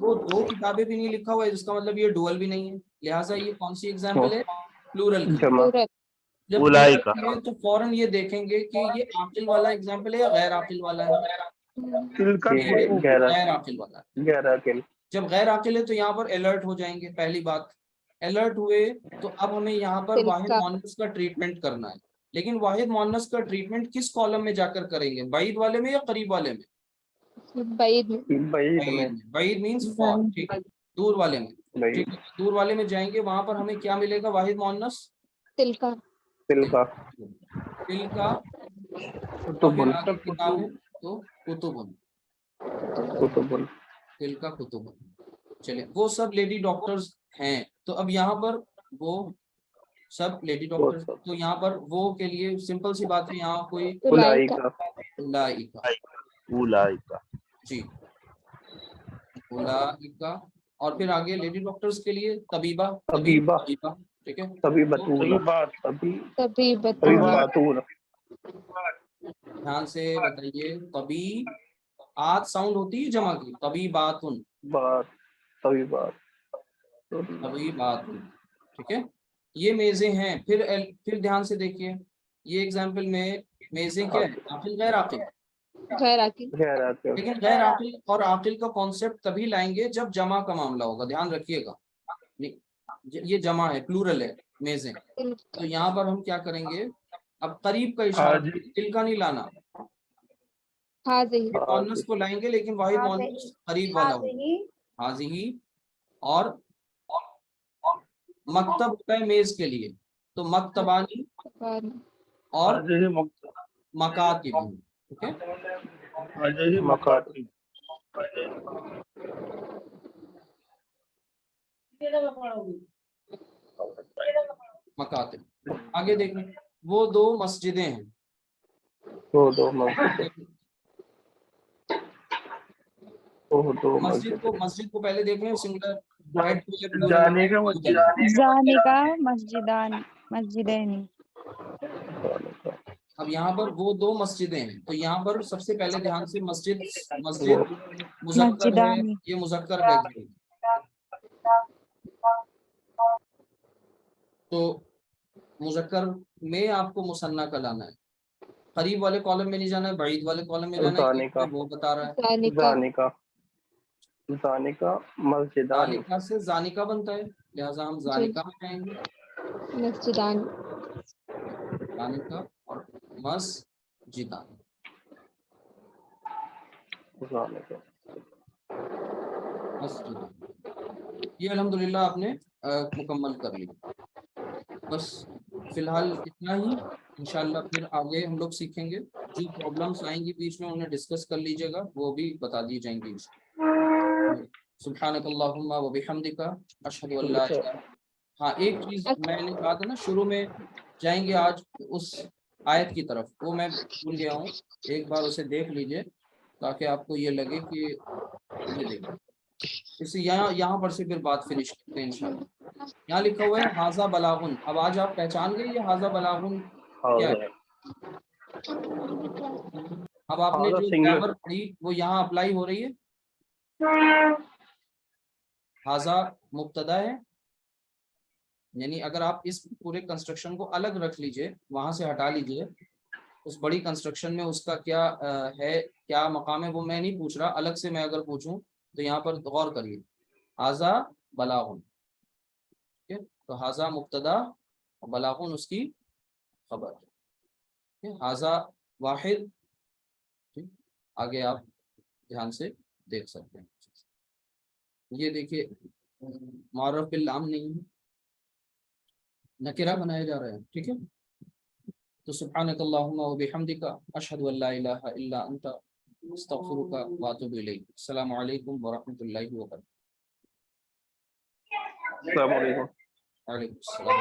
दो किताबें भी नहीं लिखा हुआ है, जिसका मतलब ये डुअल भी नहीं है, लिहाजा ये कौन सी एग्जाम्पल है, प्लूरल की। जमा। जब उलाई plural का। की है तो फौरन ये देखेंगे कि ये आकिल वाला एग्जाम्पल है या गैर आकिल वाला है, तिलका ये कुतुब। गैर आकिल वाला है। गहरा किल। जब गैर आकिल है तो यहाँ पर अलर्ट हो जाएंगे, पहली बात अलर्ट हुए तो अब हमें यहाँ पर वाहिद मुअन्नस का ट्रीटमेंट करना है, लेकिन वाहिद मुअन्नस का ट्रीटमेंट किस कॉलम में जाकर करेंगे, बाइद वाले में या करीब वाले में? बैद बाइद में, बाइद मीन्स फॉर, ठीक है, दूर वाले में, बैद। ठीक है, दूर वाले में जाएंगे, वहां पर हमें क्या मिलेगा, वाहिद मुअन्नस तिलका तिलका, और कुतुबुन। फिर आगे किताब है तो कुतुबुन, कुतुबुन। तिलका कुतुबुन। चलिए, वो सब लेडी डॉक्टर्स हैं, तो अब यहाँ पर वो सब लेडी डॉक्टर्स, तो यहाँ पर वो के लिए सिंपल सी बात है, यहाँ कोई उलाइका। उलाइका, उलाई का। जी उलाइका, और फिर आगे लेडी डॉक्टर्स के लिए तबीबा, तबीबा। तबीबा, ठीक है, तभी तो बतून। बात तभी बतून। ध्यान से बताइए, तबी आत साउंड होती है जमा की, तबी बातुन, बात। तभी बात। तबी बातुन, ठीक है, ये मेजें हैं। फिर ध्यान से देखिए, ये एग्जाम्पल में मेजें क्या है, आकिल गैर आकिल, गहरा किल। लेकिन गैर आकिल और आकिल का कॉन्सेप्ट तभी लाएंगे जब जमा का मामला होगा, ध्यान रखिएगा, ये जमा है, प्लूरल है मेजें, तो यहाँ पर हम क्या करेंगे, अब करीब का इशारा, दिल का नहीं लाना, मुअन्नस को लाएंगे लेकिन वाहिद मुअन्नस करीब वाला होगा, हाज़िही, और मकतब होता है मेज के लिए, तो मकतबानी और मकातिब, ठीक है, मकातिब। मकातिब। आगे देखें, वो दो मस्जिदें हैं, वो दो मस्जिद। वो दो मस्जिद को पहले देखें, सिंगुलर जाने का मस्जिद। जाने का मस्जिदान मस्जिदैन। अब यहाँ पर वो दो मस्जिदें हैं, तो यहाँ पर सबसे पहले ध्यान से मस्जिद मुज़क्कर है, ये मुज़क्कर का एग्जाम्पल, तो मुज़क्कर में आपको मुसन्ना का लाना है, करीब वाले कॉलम में नहीं जाना है, बाइद वाले कॉलम में जाना है, वो बता रहा है, जानिका मस्जिदानी। जानिका से जानिका बनता है, लिहाजा हम जानिका में जाएंगे, मस्जिदान। जानिका और मस्जिदान, ये अल्हम्दुलिल्लाह आपने मुकम्मल कर लिया। बस फिलहाल इतना ही, इंशाल्लाह फिर आगे हम लोग सीखेंगे, जो प्रॉब्लम्स आएंगी बीच में उन्हें डिस्कस कर लीजिएगा, वो भी बता दी जाएंगी। सुब्हानकल्लाहुम्मा व बिहम्दिका अशहदु अल्ला इलाहा। हाँ, एक चीज मैंने कहा था ना शुरू में, जाएंगे आज उस आयत की तरफ, वो मैं भूल गया हूँ, एक बार उसे देख लीजिए ताकि आपको ये लगे कि ये देखो, इसे यहाँ पर से फिर बात फिनिश करते हैं इंशाल्लाह। यहाँ लिखा हुआ है हाजा बलागुन, अब आज आप पहचान गए ये हाजा बलागुन क्या है। अब आपने जो ग्रामर पढ़ी वो यहाँ अप्लाई हो रही है, हाजा मुब्तदा है, यानी अगर आप इस पूरे कंस्ट्रक्शन को अलग रख लीजिए, वहां से हटा लीजिए, उस बड़ी कंस्ट्रक्शन में उसका क्या है, क्या मकाम है, वो मैं नहीं पूछ रहा, अलग से मैं अगर पूछूं तो यहाँ पर गौर करिए, हाजा बलागुन, ठीक है, तो हाजा मुब्तदा और बलागुन उसकी खबर, हाजा वाहिद, ठीक, आगे आप ध्यान से देख सकते हैं, ये देखिए मारूफ बिल नाम नहीं है, नकिरा बनाया जा रहा है, ठीक है, तो सुब्हानकल्लाहुम्मा व बिहम्दिका अशहदु अल्ला इलाहा इल्ला अंता अस्तगफिरुका व अतूबु इलैक। अस्सलामु अलैकुम व रहमतुल्लाहि व बरकातहू। अस्सलाम वालेकुम। वालेकुम अस्सलाम।